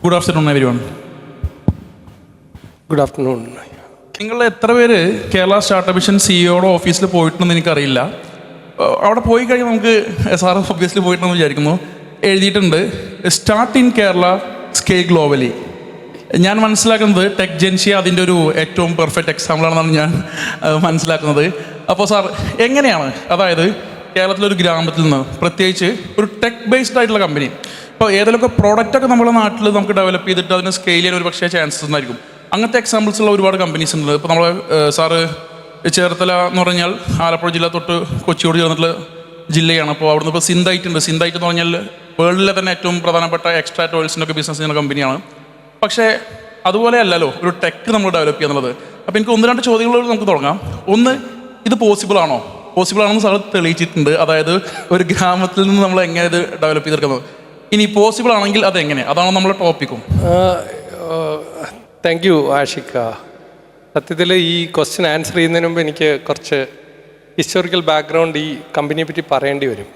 Good afternoon everyone. Good afternoon. നിങ്ങൾ എത്ര പേര് കേരള സ്റ്റാർട്ടപ്പ് മിഷൻ സിഇഒയുടെ ഓഫീസിൽ പോയിട്ടുണ്ടെന്ന് എനിക്കറിയില്ല. അവിടെ പോയി കഴിഞ്ഞാൽ നമുക്ക് സാറ് ഓഫീസിൽ പോയിട്ടുണ്ടെന്ന് വിചാരിക്കുന്നു. എഴുതിയിട്ടുണ്ട് start in Kerala scale globally. ഞാൻ മനസ്സിലാക്കുന്നത് ടെക് ജെൻഷ്യ അതിൻ്റെ ഒരു ഏറ്റവും പെർഫെക്റ്റ് എക്സാമ്പിളാണെന്നാണ് ഞാൻ മനസ്സിലാക്കുന്നത്. അപ്പോൾ സാർ എങ്ങനെയാണ്, അതായത് കേരളത്തിലൊരു ഗ്രാമത്തിൽ നിന്ന് പ്രത്യേകിച്ച് ഒരു ടെക് ബേസ്ഡ് ആയിട്ടുള്ള കമ്പനി, ഇപ്പോൾ ഏതെങ്കിലുമൊക്കെ പ്രോഡക്റ്റൊക്കെ നമ്മുടെ നാട്ടിൽ നമുക്ക് ഡെവലപ്പ് ചെയ്തിട്ട് അതിന് സ്കെയിൽ ചെയ്യാൻ ഒരു പക്ഷേ ചാൻസസ് ഉണ്ടായിരിക്കും. അങ്ങനത്തെ എക്സാമ്പിൾസ് ഉള്ള ഒരുപാട് കമ്പനീസ് ഉണ്ട്. ഇപ്പോൾ നമ്മൾ സാറ് ചേർത്തല എന്ന് പറഞ്ഞാൽ ആലപ്പുഴ ജില്ല തൊട്ട് കൊച്ചിയോട് ചേർന്നിട്ടുള്ള ജില്ലയാണ്. അപ്പോൾ അവിടുന്ന് ഇപ്പോൾ സിന്തൈറ്റ് ഉണ്ട്. സിന്തൈറ്റ് എന്ന് പറഞ്ഞാൽ വേൾഡിലെ തന്നെ ഏറ്റവും പ്രധാനപ്പെട്ട എക്സ്ട്രാ ഓയിൽസിൻ്റെ ഒക്കെ ബിസിനസ് ചെയ്യുന്ന കമ്പനിയാണ്. പക്ഷേ അതുപോലെ അല്ലല്ലോ ഒരു ടെക് നമ്മൾ ഡെവലപ്പ് ചെയ്യുക എന്നുള്ളത്. അപ്പോൾ എനിക്ക് ഒന്ന് രണ്ട് ചോദ്യങ്ങൾ നമുക്ക് തുടങ്ങാം. ഒന്ന്, ഇത് പോസിബിൾ ആണോ? പോസിബിൾ ആണെന്ന് സാർ തെളിയിച്ചിട്ടുണ്ട്. അതായത് ഒരു ഗ്രാമത്തിൽ നിന്ന് നമ്മൾ എങ്ങനെ ഇത് ഡെവലപ്പ് ചെയ്തെടുക്കുന്നത്. ഇനി പോസിബിൾ ആണെങ്കിൽ അതെങ്ങനെ, അതാണ് നമ്മുടെ ടോപ്പിക്കും. Thank you Ashiqa. സത്യത്തിൽ ഈ ക്വസ്റ്റ്യൻ ആൻസർ ചെയ്യുന്നതിന് മുമ്പ് എനിക്ക് കുറച്ച് ഹിസ്റ്റോറിക്കൽ ബാക്ക്ഗ്രൗണ്ട് ഈ കമ്പനിയെ പറ്റി പറയേണ്ടി വരും.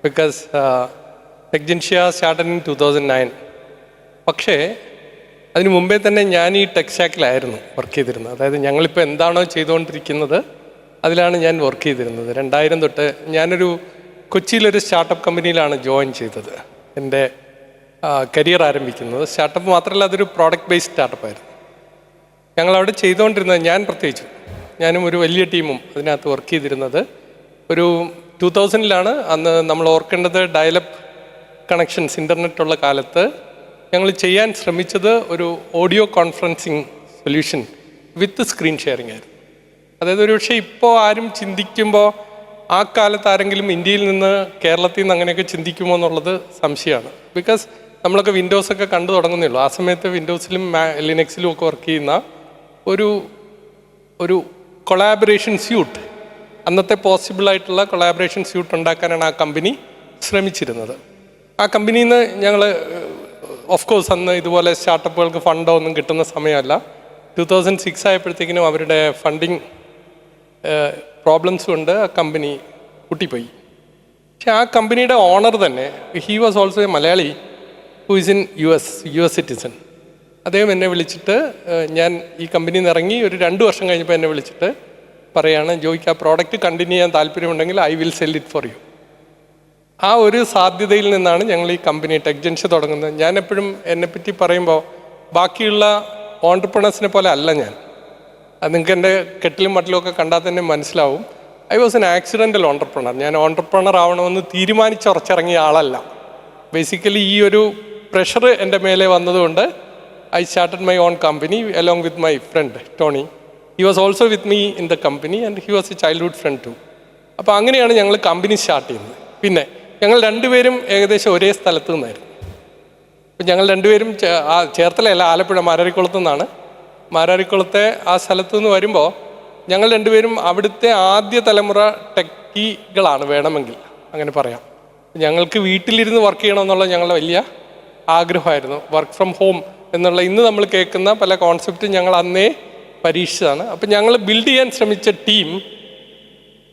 Because Techgentsia started in 2009. പക്ഷേ അതിന് മുമ്പേ തന്നെ ഞാൻ ഈ ടെക് സ്റ്റാക്കിലായിരുന്നു വർക്ക് ചെയ്തിരുന്നത്. അതായത് ഞങ്ങളിപ്പോൾ എന്താണോ ചെയ്തുകൊണ്ടിരിക്കുന്നത് അതിലാണ് ഞാൻ വർക്ക് ചെയ്തിരുന്നത്. 2000 തൊട്ട് ഞാനൊരു കൊച്ചിയിലൊരു സ്റ്റാർട്ടപ്പ് കമ്പനിയിലാണ് ജോയിൻ ചെയ്തത്. എൻ്റെ കരിയർ ആരംഭിക്കുന്നത് സ്റ്റാർട്ടപ്പ് മാത്രമല്ല, അതൊരു പ്രോഡക്റ്റ് ബേസ്ഡ് സ്റ്റാർട്ടപ്പായിരുന്നു. ഞങ്ങളവിടെ ചെയ്തുകൊണ്ടിരുന്നത്, ഞാൻ പ്രത്യേകിച്ച് ഞാനും ഒരു വലിയ ടീമും അതിനകത്ത് വർക്ക് ചെയ്തിരുന്നത് ഒരു 2000-ലാണ്. അന്ന് നമ്മൾ ഓർക്കേണ്ടത് ഡയലപ്പ് കണക്ഷൻസ് ഇൻ്റർനെറ്റുള്ള കാലത്ത് ഞങ്ങൾ ചെയ്യാൻ ശ്രമിച്ചത് ഒരു audio conferencing solution with screen sharing ആയിരുന്നു. അതായത് ഒരു പക്ഷേ ഇപ്പോൾ ആരും ചിന്തിക്കുമ്പോൾ ആ കാലത്ത് ആരെങ്കിലും ഇന്ത്യയിൽ നിന്ന് കേരളത്തിൽ നിന്ന് അങ്ങനെയൊക്കെ ചിന്തിക്കുമോ എന്നുള്ളത് സംശയമാണ്. ബിക്കോസ് നമ്മളൊക്കെ വിൻഡോസൊക്കെ കണ്ടു തുടങ്ങുന്നേ ഉള്ളൂ. ആ സമയത്ത് വിൻഡോസിലും ലിനക്സിലും ഒക്കെ വർക്ക് ചെയ്യുന്ന ഒരു കൊളാബറേഷൻ സ്യൂട്ട്, അന്നത്തെ പോസിബിളായിട്ടുള്ള കൊളാബറേഷൻ സ്യൂട്ട് ഉണ്ടാക്കാനാണ് ആ കമ്പനി ശ്രമിച്ചിരുന്നത്. ആ കമ്പനിയിൽ നിന്ന് ഞങ്ങൾ ഓഫ് കോഴ്സ് അന്ന് ഇതുപോലെ സ്റ്റാർട്ടപ്പുകൾക്ക് ഫണ്ടോ ഒന്നും കിട്ടുന്ന സമയമല്ല. 2006 ആയപ്പോഴത്തേക്കിനും അവരുടെ ഫണ്ടിങ് പ്രോബ്ലംസ് കൊണ്ട് ആ കമ്പനി പൊട്ടിപ്പോയി. പക്ഷെ ആ കമ്പനിയുടെ ഓണർ തന്നെ, he was also a Malayali who is in US എസ് സിറ്റിസൺ. അദ്ദേഹം എന്നെ വിളിച്ചിട്ട്, ഞാൻ ഈ കമ്പനിയിൽ നിന്ന് ഇറങ്ങി ഒരു 2 വർഷം കഴിഞ്ഞപ്പോൾ എന്നെ വിളിച്ചിട്ട് പറയാണ്, ജോയ്ക്ക് ആ പ്രോഡക്റ്റ് കണ്ടിന്യൂ ചെയ്യാൻ താല്പര്യമുണ്ടെങ്കിൽ I will cell it for you. ആ ഒരു സാധ്യതയിൽ നിന്നാണ് ഞങ്ങൾ ഈ കമ്പനി ടെക് ജെൻഷ്യ തുടങ്ങുന്നത്. ഞാൻ എപ്പോഴും എന്നെപ്പറ്റി പറയുമ്പോൾ ബാക്കിയുള്ള ഓൺട്രപ്രണേഴ്സിനെ പോലെ അല്ല ഞാൻ. അത് നിങ്ങൾക്ക് എൻ്റെ കെട്ടിലും മട്ടിലും ഒക്കെ കണ്ടാൽ തന്നെ മനസ്സിലാവും. I was an accidental entrepreneur. ഞാൻ ഓൺട്രപ്രണർ ആവണമെന്ന് തീരുമാനിച്ചുറച്ചിറങ്ങിയ ആളല്ല. ബേസിക്കലി ഈ ഒരു പ്രഷർ എൻ്റെ മേലെ വന്നതുകൊണ്ട് I started my own company along with my friend Tony. He was also with me in the company and he was a childhood friend too. അപ്പോൾ അങ്ങനെയാണ് ഞങ്ങൾ കമ്പനി സ്റ്റാർട്ട് ചെയ്യുന്നത്. പിന്നെ ഞങ്ങൾ രണ്ടുപേരും ഏകദേശം ഒരേ സ്ഥലത്ത് നിന്നായിരുന്നു. അപ്പം ഞങ്ങൾ രണ്ടുപേരും ചേർത്തലയല്ല, ആലപ്പുഴ മാരാരിക്കുളത്തു നിന്നാണ്. മാരാരിക്കുളത്തെ ആ സ്ഥലത്തു നിന്ന് വരുമ്പോൾ ഞങ്ങൾ രണ്ടുപേരും അവിടുത്തെ ആദ്യ തലമുറ ടെക്കികളാണ്, വേണമെങ്കിൽ അങ്ങനെ പറയാം. ഞങ്ങൾക്ക് വീട്ടിലിരുന്ന് വർക്ക് ചെയ്യണമെന്നുള്ള ഞങ്ങളുടെ വലിയ ആഗ്രഹമായിരുന്നു. വർക്ക് ഫ്രം ഹോം എന്നുള്ള ഇന്ന് നമ്മൾ കേൾക്കുന്ന പല കോൺസെപ്റ്റും ഞങ്ങൾ അന്നേ പരീക്ഷിച്ചതാണ്. അപ്പം ഞങ്ങൾ ബിൽഡ് ചെയ്യാൻ ശ്രമിച്ച ടീം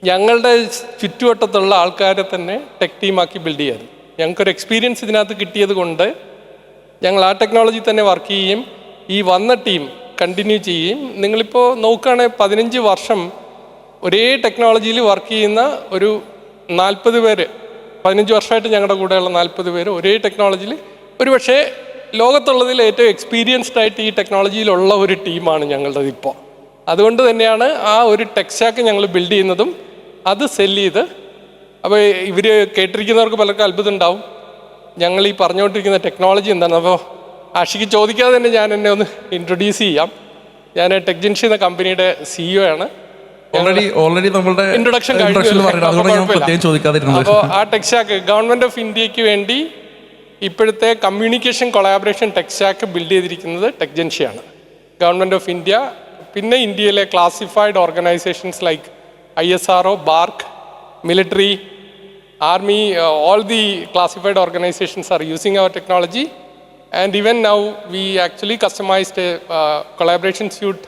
ഞങ്ങളുടെ ചുറ്റുവട്ടത്തുള്ള ആൾക്കാരെ തന്നെ ടെക് ടീമാക്കി ബിൽഡ് ചെയ്യായിരുന്നു. ഞങ്ങൾക്കൊരു എക്സ്പീരിയൻസ് ഇതിനകത്ത് കിട്ടിയത് കൊണ്ട് ഞങ്ങൾ ആ ടെക്നോളജി തന്നെ വർക്ക് ചെയ്യുകയും ഈ വന്ന ടീം കണ്ടിന്യൂ ചെയ്യുകയും. നിങ്ങളിപ്പോൾ നോക്കുകയാണെങ്കിൽ 15 വർഷം ഒരേ ടെക്നോളജിയിൽ വർക്ക് ചെയ്യുന്ന ഒരു 40 പേര്, 15 വർഷമായിട്ട് ഞങ്ങളുടെ കൂടെയുള്ള 40 പേര് ഒരേ ടെക്നോളജിയിൽ, ഒരു പക്ഷേ ലോകത്തുള്ളതിൽ ഏറ്റവും എക്സ്പീരിയൻസ്ഡ് ആയിട്ട് ഈ ടെക്നോളജിയിലുള്ള ഒരു ടീമാണ് ഞങ്ങളുടേത് ഇപ്പോൾ. അതുകൊണ്ട് തന്നെയാണ് ആ ഒരു ടെക് സ്റ്റാക്ക് ഞങ്ങൾ ബിൽഡ് ചെയ്യുന്നതും അത് സെല്ല് ചെയ്ത്. അപ്പോൾ ഇവർ കേട്ടിരിക്കുന്നവർക്ക് പലർക്കും അത്ഭുതം ഉണ്ടാവും, ഞങ്ങൾ ഈ പറഞ്ഞുകൊണ്ടിരിക്കുന്ന ടെക്നോളജി എന്താണ്. അപ്പോൾ ആഷിക്ക് ചോദിക്കാതെ തന്നെ ഞാൻ എന്നെ ഒന്ന് ഇൻട്രൊഡ്യൂസ് ചെയ്യാം. ഞാൻ ടെക് ജെൻഷ്യ എന്ന കമ്പനിയുടെ CEO ആണ്. ഇൻട്രൊഡക്ഷൻ കഴിഞ്ഞു. അപ്പോൾ ആ ടെക് സ്റ്റാക്ക് ഗവൺമെൻറ് ഓഫ് ഇന്ത്യക്ക് വേണ്ടി ഇപ്പോഴത്തെ communication collaboration tech stack build ചെയ്തിരിക്കുന്നത് ടെക് ജെൻഷ്യ ആണ്. ഗവൺമെൻറ് ഓഫ് ഇന്ത്യ, പിന്നെ ഇന്ത്യയിലെ classified organisations like ISRO, BARC, military, army, all the classified organizations are using our technology. And even now we actually customized a collaboration suite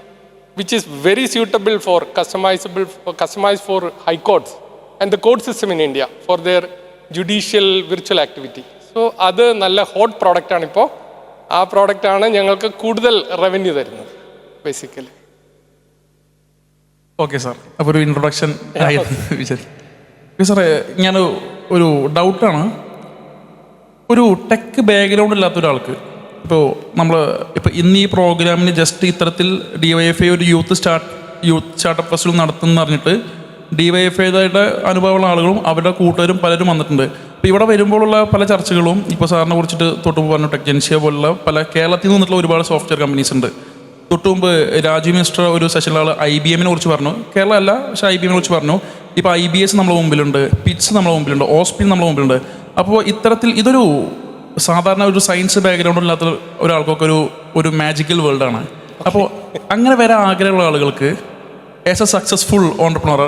which is very suitable for customized for high courts and the court system in India for their judicial virtual activity. So അത് നല്ല hot പ്രോഡക്റ്റാണ് ഇപ്പോൾ ആ പ്രോഡക്റ്റാണ് ഞങ്ങൾക്ക് കൂടുതൽ revenue തരുന്നത് basically. Okay sir, അപ്പോൾ ഒരു ഇൻട്രൊഡക്ഷൻ സാറേ, ഞാൻ ഒരു ഡൗട്ടാണ്. ഒരു ടെക് ബാക്ക്ഗ്രൗണ്ട് ഇല്ലാത്ത ഒരാൾക്ക് ഇപ്പോൾ ഇന്ന് ഈ പ്രോഗ്രാമിന് ജസ്റ്റ് ഇത്തരത്തിൽ DYFI ഒരു യൂത്ത് സ്റ്റാർട്ടപ്പ് ഫെസ്റ്റിവൽ നടത്തുമെന്ന് പറഞ്ഞിട്ട് DYFIയുടെ അനുഭവമുള്ള ആളുകളും അവരുടെ കൂട്ടുകാരും പലരും വന്നിട്ടുണ്ട്. അപ്പോൾ ഇവിടെ വരുമ്പോഴുള്ള പല ചർച്ചകളും ഇപ്പോൾ സാറിനെ കുറിച്ചിട്ട് തൊട്ടുമുമ്പ് പറഞ്ഞു ടെക്ജൻഷ്യ പോലുള്ള പല കേരളത്തിൽ നിന്ന് വന്നിട്ടുള്ള ഒരുപാട് സോഫ്റ്റ്വെയർ കമ്പനീസ് ഉണ്ട്. തൊട്ടുമുമ്പ് രാജീവ് മിനിസ്റ്റർ ഒരു സെഷനിൽ ആൾ IBM കുറിച്ച് പറഞ്ഞു, കേരള അല്ല പക്ഷേ IBM കുറിച്ച് പറഞ്ഞു. ഇപ്പോൾ IBS നമ്മുടെ മുമ്പിലുണ്ട്, പിറ്റ്സ് നമ്മുടെ മുമ്പിലുണ്ട്, ഓസ്പിൻ നമ്മുടെ മുമ്പിലുണ്ട്. അപ്പോൾ ഇത്തരത്തിൽ ഇതൊരു സാധാരണ ഒരു സയൻസ് ബാക്ക്ഗ്രൗണ്ട് ഇല്ലാത്ത ഒരാൾക്കൊക്കെ ഒരു മാജിക്കൽ വേൾഡാണ്. അപ്പോൾ അങ്ങനെ വരാൻ ആഗ്രഹമുള്ള ആളുകൾക്ക് ആസ് എ സക്സസ്ഫുൾ ഓണ്ടർപ്രണർ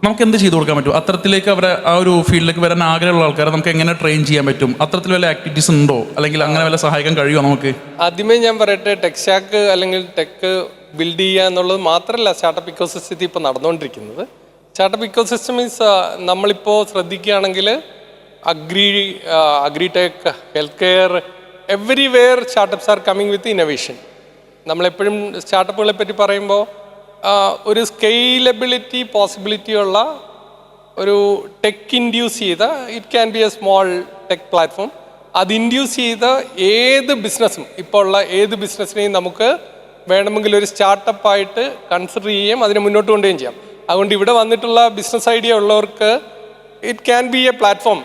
നമുക്ക് എന്ത് ചെയ്തു കൊടുക്കാൻ പറ്റും? അത്തരത്തിലേക്ക് അവരെ ആ ഒരു ഫീൽഡിലേക്ക് വരാൻ ആഗ്രഹമുള്ള ആൾക്കാരെ നമുക്ക് എങ്ങനെ ട്രെയിൻ ചെയ്യാൻ പറ്റും? അത്തരത്തിൽ വല്ല ആക്ടിവിറ്റീസ് ഉണ്ടോ, അല്ലെങ്കിൽ അങ്ങനെ വല്ല സഹായിക്കാൻ കഴിയുമോ നമുക്ക്? ആദ്യമേ ഞാൻ പറയട്ടെ, ടെക് സ്റ്റാക്ക് അല്ലെങ്കിൽ ടെക് ബിൽഡ് ചെയ്യുക എന്നുള്ളത് മാത്രമല്ല സ്റ്റാർട്ടപ്പ് ഇക്കോസിസ്റ്റത്തിൽ ഇപ്പോൾ നടന്നുകൊണ്ടിരിക്കുന്നത്. സ്റ്റാർട്ടപ്പ് ഇക്കോസിസ്റ്റം മീൻസ് നമ്മളിപ്പോൾ ശ്രദ്ധിക്കുകയാണെങ്കിൽ agri tech, health care, everywhere startups are coming with innovation. നമ്മളെപ്പോഴും സ്റ്റാർട്ടപ്പുകളെ പറ്റി പറയുമ്പോൾ ഒരു സ്കെയിലബിലിറ്റി പോസിബിലിറ്റി ഉള്ള ഒരു ടെക് ഇൻഡ്യൂസ് ചെയ്ത, it can be a small tech platform, അത് ഇൻഡ്യൂസ് ചെയ്ത ഏത് ബിസിനസ്സും, ഇപ്പോൾ ഉള്ള ഏത് ബിസിനസ്സിനെയും നമുക്ക് വേണമെങ്കിൽ ഒരു സ്റ്റാർട്ടപ്പായിട്ട് കൺസിഡർ ചെയ്യുകയും അതിനെ മുന്നോട്ട് കൊണ്ടുപോവുകയും ചെയ്യാം. അതുകൊണ്ട് ഇവിടെ വന്നിട്ടുള്ള ബിസിനസ് ഐഡിയ ഉള്ളവർക്ക് it can be a platform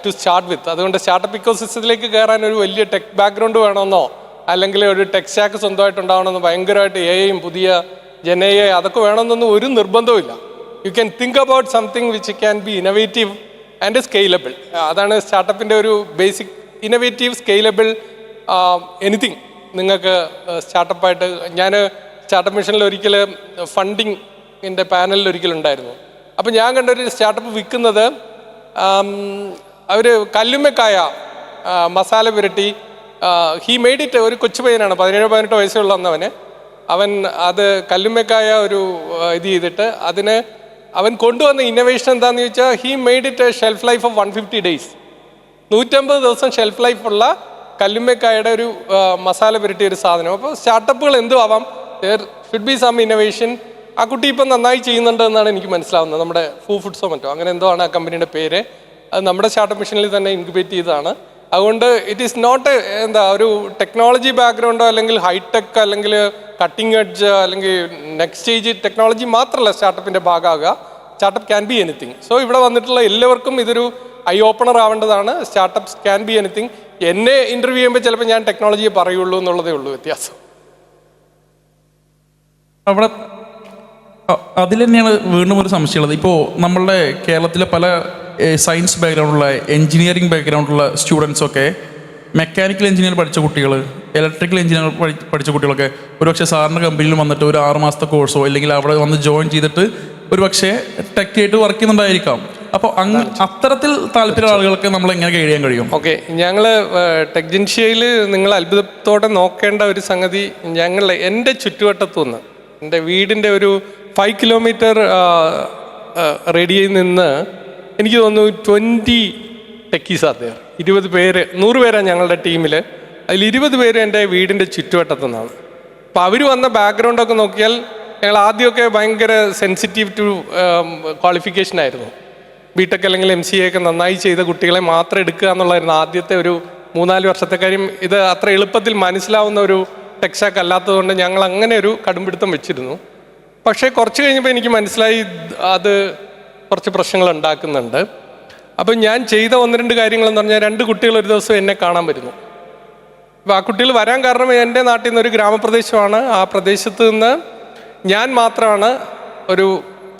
to start with. അതുകൊണ്ട് സ്റ്റാർട്ടപ്പ് ഇക്കോസിസ്റ്റത്തിലേക്ക് കയറാൻ ഒരു വലിയ ടെക് ബാക്ക്ഗ്രൗണ്ട് വേണമെന്നോ അല്ലെങ്കിൽ ഒരു ടെക് സ്റ്റാക്ക് സ്വന്തമായിട്ട് ഉണ്ടാവണമെന്നോ ഭയങ്കരമായിട്ട് AI പുതിയ Gen AI അതൊക്കെ വേണമെന്നൊന്നും ഒരു നിർബന്ധവുമില്ല. You can think about something which can be innovative and scalable. അതാണ് സ്റ്റാർട്ടപ്പിൻ്റെ ഒരു ബേസിക്. ഇന്നോവേറ്റീവ്, സ്കെയിലബിൾ, എനിത്തിങ് നിങ്ങൾക്ക് സ്റ്റാർട്ടപ്പായിട്ട്. ഞാൻ സ്റ്റാർട്ടപ്പ് മിഷനിൽ ഒരിക്കൽ ഫണ്ടിങ്ങിൻ്റെ പാനലിൽ ഒരിക്കലുണ്ടായിരുന്നു. അപ്പോൾ ഞാൻ കണ്ടൊരു സ്റ്റാർട്ടപ്പ് വിൽക്കുന്നത് അവർ കല്ലുമ്മക്കായ മസാല പുരട്ടി, ഹീ മെയ്ഡ് ഇറ്റ്, ഒരു കൊച്ചു പയ്യനാണ്, 17-18 വയസ്സുള്ള അന്നവന്. അവൻ അത് കല്ലുമ്മക്കായ ഒരു ഇത് ചെയ്തിട്ട് അതിന് അവൻ കൊണ്ടുവന്ന ഇന്നോവേഷൻ എന്താണെന്ന് ചോദിച്ചാൽ he made it A shelf life of 150 days. 150 ദിവസം ഷെൽഫ് ലൈഫുള്ള കല്ലുമ്മക്കായുടെ ഒരു മസാല പുരട്ടിയ ഒരു സാധനം. അപ്പോൾ സ്റ്റാർട്ടപ്പുകൾ എന്തും ആവാം, there should be some innovation. ആ കുട്ടി ഇപ്പം നന്നായി ചെയ്യുന്നുണ്ട് എന്നാണ് എനിക്ക് മനസ്സിലാവുന്നത്. നമ്മുടെ ഫുഡ്സോ മറ്റോ അങ്ങനെ എന്തോ ആണ് ആ കമ്പനിയുടെ പേര്. അത് നമ്മുടെ സ്റ്റാർട്ടപ്പ് മിഷനിൽ തന്നെ ഇൻക്യുബേറ്റ് ചെയ്തതാണ്. അതുകൊണ്ട് ഇറ്റ് ഈസ് നോട്ട് ഒരു ടെക്നോളജി ബാക്ക്ഗ്രൗണ്ടോ അല്ലെങ്കിൽ ഹൈടെക് അല്ലെങ്കിൽ കട്ടിംഗ് എഡ്ജ് അല്ലെങ്കിൽ നെക്സ്റ്റ് സ്റ്റേജ് ടെക്നോളജി മാത്രമല്ല സ്റ്റാർട്ടപ്പിൻ്റെ ഭാഗമാകുക. Startup can be anything. So ഇവിടെ വന്നിട്ടുള്ള എല്ലാവർക്കും ഇതൊരു ഐ ഓപ്പണർ ആവേണ്ടതാണ്. Startups can be anything. എന്നെ ഇൻ്റർവ്യൂ ചെയ്യുമ്പോൾ ചിലപ്പോൾ ഞാൻ ടെക്നോളജിയെ പറയുള്ളൂ എന്നുള്ളതേ ഉള്ളൂ വ്യത്യാസം. അവിടെ അതിൽ തന്നെയാണ് വീണ്ടും ഒരു സംശയമുള്ളത്. ഇപ്പോൾ നമ്മളുടെ കേരളത്തിലെ പല സയൻസ് ബാക്ക്ഗ്രൗണ്ടുള്ള, എൻജിനീയറിംഗ് ബാക്ക്ഗ്രൗണ്ടുള്ള സ്റ്റുഡൻസൊക്കെ, മെക്കാനിക്കൽ എഞ്ചിനീയർ പഠിച്ച കുട്ടികൾ, ഇലക്ട്രിക്കൽ എഞ്ചിനീയർ പഠിച്ച കുട്ടികളൊക്കെ ഒരുപക്ഷെ സാറിൻ്റെ കമ്പനിയിൽ വന്നിട്ട് ഒരു 6 മാസത്തെ കോഴ്സോ അല്ലെങ്കിൽ അവിടെ വന്ന് ജോയിൻ ചെയ്തിട്ട് ഒരു പക്ഷേ ടെക് ആയിട്ട് വർക്ക് ചെയ്യുന്നുണ്ടായിരിക്കാം. അപ്പോൾ അത്തരത്തിൽ താല്പര്യമുള്ള ആളുകൾക്ക് നമ്മൾ എങ്ങനെ ഗൈഡ് ചെയ്യാൻ കഴിയും? ഓക്കെ, ഞങ്ങൾ ടെക്ജൻഷ്യയിൽ നിങ്ങൾ അത്ഭുതത്തോടെ നോക്കേണ്ട ഒരു സംഗതി, എൻ്റെ ചുറ്റുവട്ടത്തുനിന്ന്, എൻ്റെ വീടിൻ്റെ ഒരു 5 കിലോമീറ്റർ റേഡിയയിൽ നിന്ന് എനിക്ക് തോന്നുന്നു 20 ടെക്കീസ് അദ്ദേഹം 20 പേര്, 100 പേരാണ് ഞങ്ങളുടെ ടീമിൽ. അതിൽ 20 പേര് എൻ്റെ വീടിൻ്റെ ചുറ്റുവട്ടത്തു നിന്നാണ്. അപ്പോൾ അവർ വന്ന ബാക്ക്ഗ്രൗണ്ടൊക്കെ നോക്കിയാൽ ഞങ്ങൾ ആദ്യമൊക്കെ ഭയങ്കര സെൻസിറ്റീവ് ടു ക്വാളിഫിക്കേഷൻ ആയിരുന്നു. BTech അല്ലെങ്കിൽ MCA ഒക്കെ നന്നായി ചെയ്ത കുട്ടികളെ മാത്രം എടുക്കുക എന്നുള്ളതായിരുന്നു ആദ്യത്തെ ഒരു 3-4 വർഷത്തെ കാര്യം. ഇത് അത്ര എളുപ്പത്തിൽ മനസ്സിലാവുന്ന ഒരു ടെക് സ്റ്റാക്ക് അല്ലാത്തതുകൊണ്ട് ഞങ്ങൾ അങ്ങനെ ഒരു കടുംപിടുത്തം വെച്ചിരുന്നു. പക്ഷേ കുറച്ച് കഴിഞ്ഞപ്പോൾ എനിക്ക് മനസ്സിലായി അത് കുറച്ച് പ്രശ്നങ്ങൾ ഉണ്ടാക്കുന്നുണ്ട്. അപ്പം ഞാൻ ചെയ്ത 1-2 കാര്യങ്ങളെന്ന് പറഞ്ഞാൽ 2 കുട്ടികൾ ഒരു ദിവസം എന്നെ കാണാൻ വരുന്നു. അപ്പോൾ ആ കുട്ടികൾ വരാൻ കാരണം എൻ്റെ നാട്ടിൽ നിന്ന് ഒരു ഗ്രാമപ്രദേശമാണ്. ആ പ്രദേശത്ത് നിന്ന് ഞാൻ മാത്രമാണ് ഒരു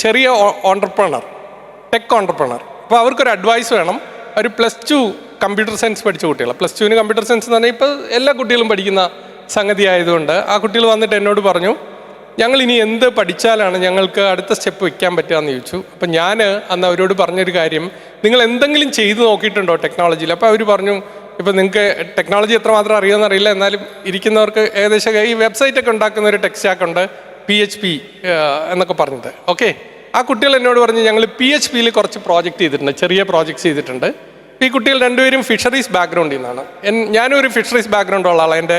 ചെറിയ ഓണ്ടർപ്രണർ, ടെക് ഓണ്ടർപ്രണർ. അപ്പോൾ അവർക്കൊരു അഡ്വൈസ് വേണം. അവർ +2 കമ്പ്യൂട്ടർ സയൻസ് പഠിച്ച കുട്ടികൾ. +2 കമ്പ്യൂട്ടർ സയൻസ് എന്ന് പറഞ്ഞാൽ ഇപ്പോൾ എല്ലാ കുട്ടികളും പഠിക്കുന്ന സംഗതി ആയതുകൊണ്ട് ആ കുട്ടികൾ വന്നിട്ട് എന്നോട് പറഞ്ഞു, ഞങ്ങൾ ഇനി എന്ത് പഠിച്ചാലാണ് ഞങ്ങൾക്ക് അടുത്ത സ്റ്റെപ്പ് വയ്ക്കാൻ പറ്റുകയെന്ന് ചോദിച്ചു. അപ്പം ഞാൻ അന്ന് അവരോട് പറഞ്ഞൊരു കാര്യം, നിങ്ങൾ എന്തെങ്കിലും ചെയ്ത് നോക്കിയിട്ടുണ്ടോ ടെക്നോളജിയിൽ? അപ്പോൾ അവർ പറഞ്ഞു, ഇപ്പോൾ നിങ്ങൾക്ക് ടെക്നോളജി എത്രമാത്രം അറിയുമെന്ന് അറിയില്ല, എന്നാലും ഇരിക്കുന്നവർക്ക് ഏകദേശം ഈ വെബ്സൈറ്റൊക്കെ ഉണ്ടാക്കുന്ന ഒരു ടെക് സ്റ്റാക്ക് ഉണ്ട്, PHP എന്നൊക്കെ പറഞ്ഞത്. ഓക്കെ, ആ കുട്ടികൾ എന്നോട് പറഞ്ഞു, ഞങ്ങൾ PHPയിൽ കുറച്ച് പ്രോജക്റ്റ് ചെയ്തിട്ടുണ്ട്, ചെറിയ പ്രോജക്ട്സ് ചെയ്തിട്ടുണ്ട്. ഈ കുട്ടികൾ രണ്ടുപേരും ഫിഷറീസ് ബാക്ക്ഗ്രൗണ്ടിൽ നിന്നാണ്. ഞാനും ഒരു ഫിഷറീസ് ബാക്ക്ഗ്രൗണ്ടുള്ള ആളാണ്. എൻ്റെ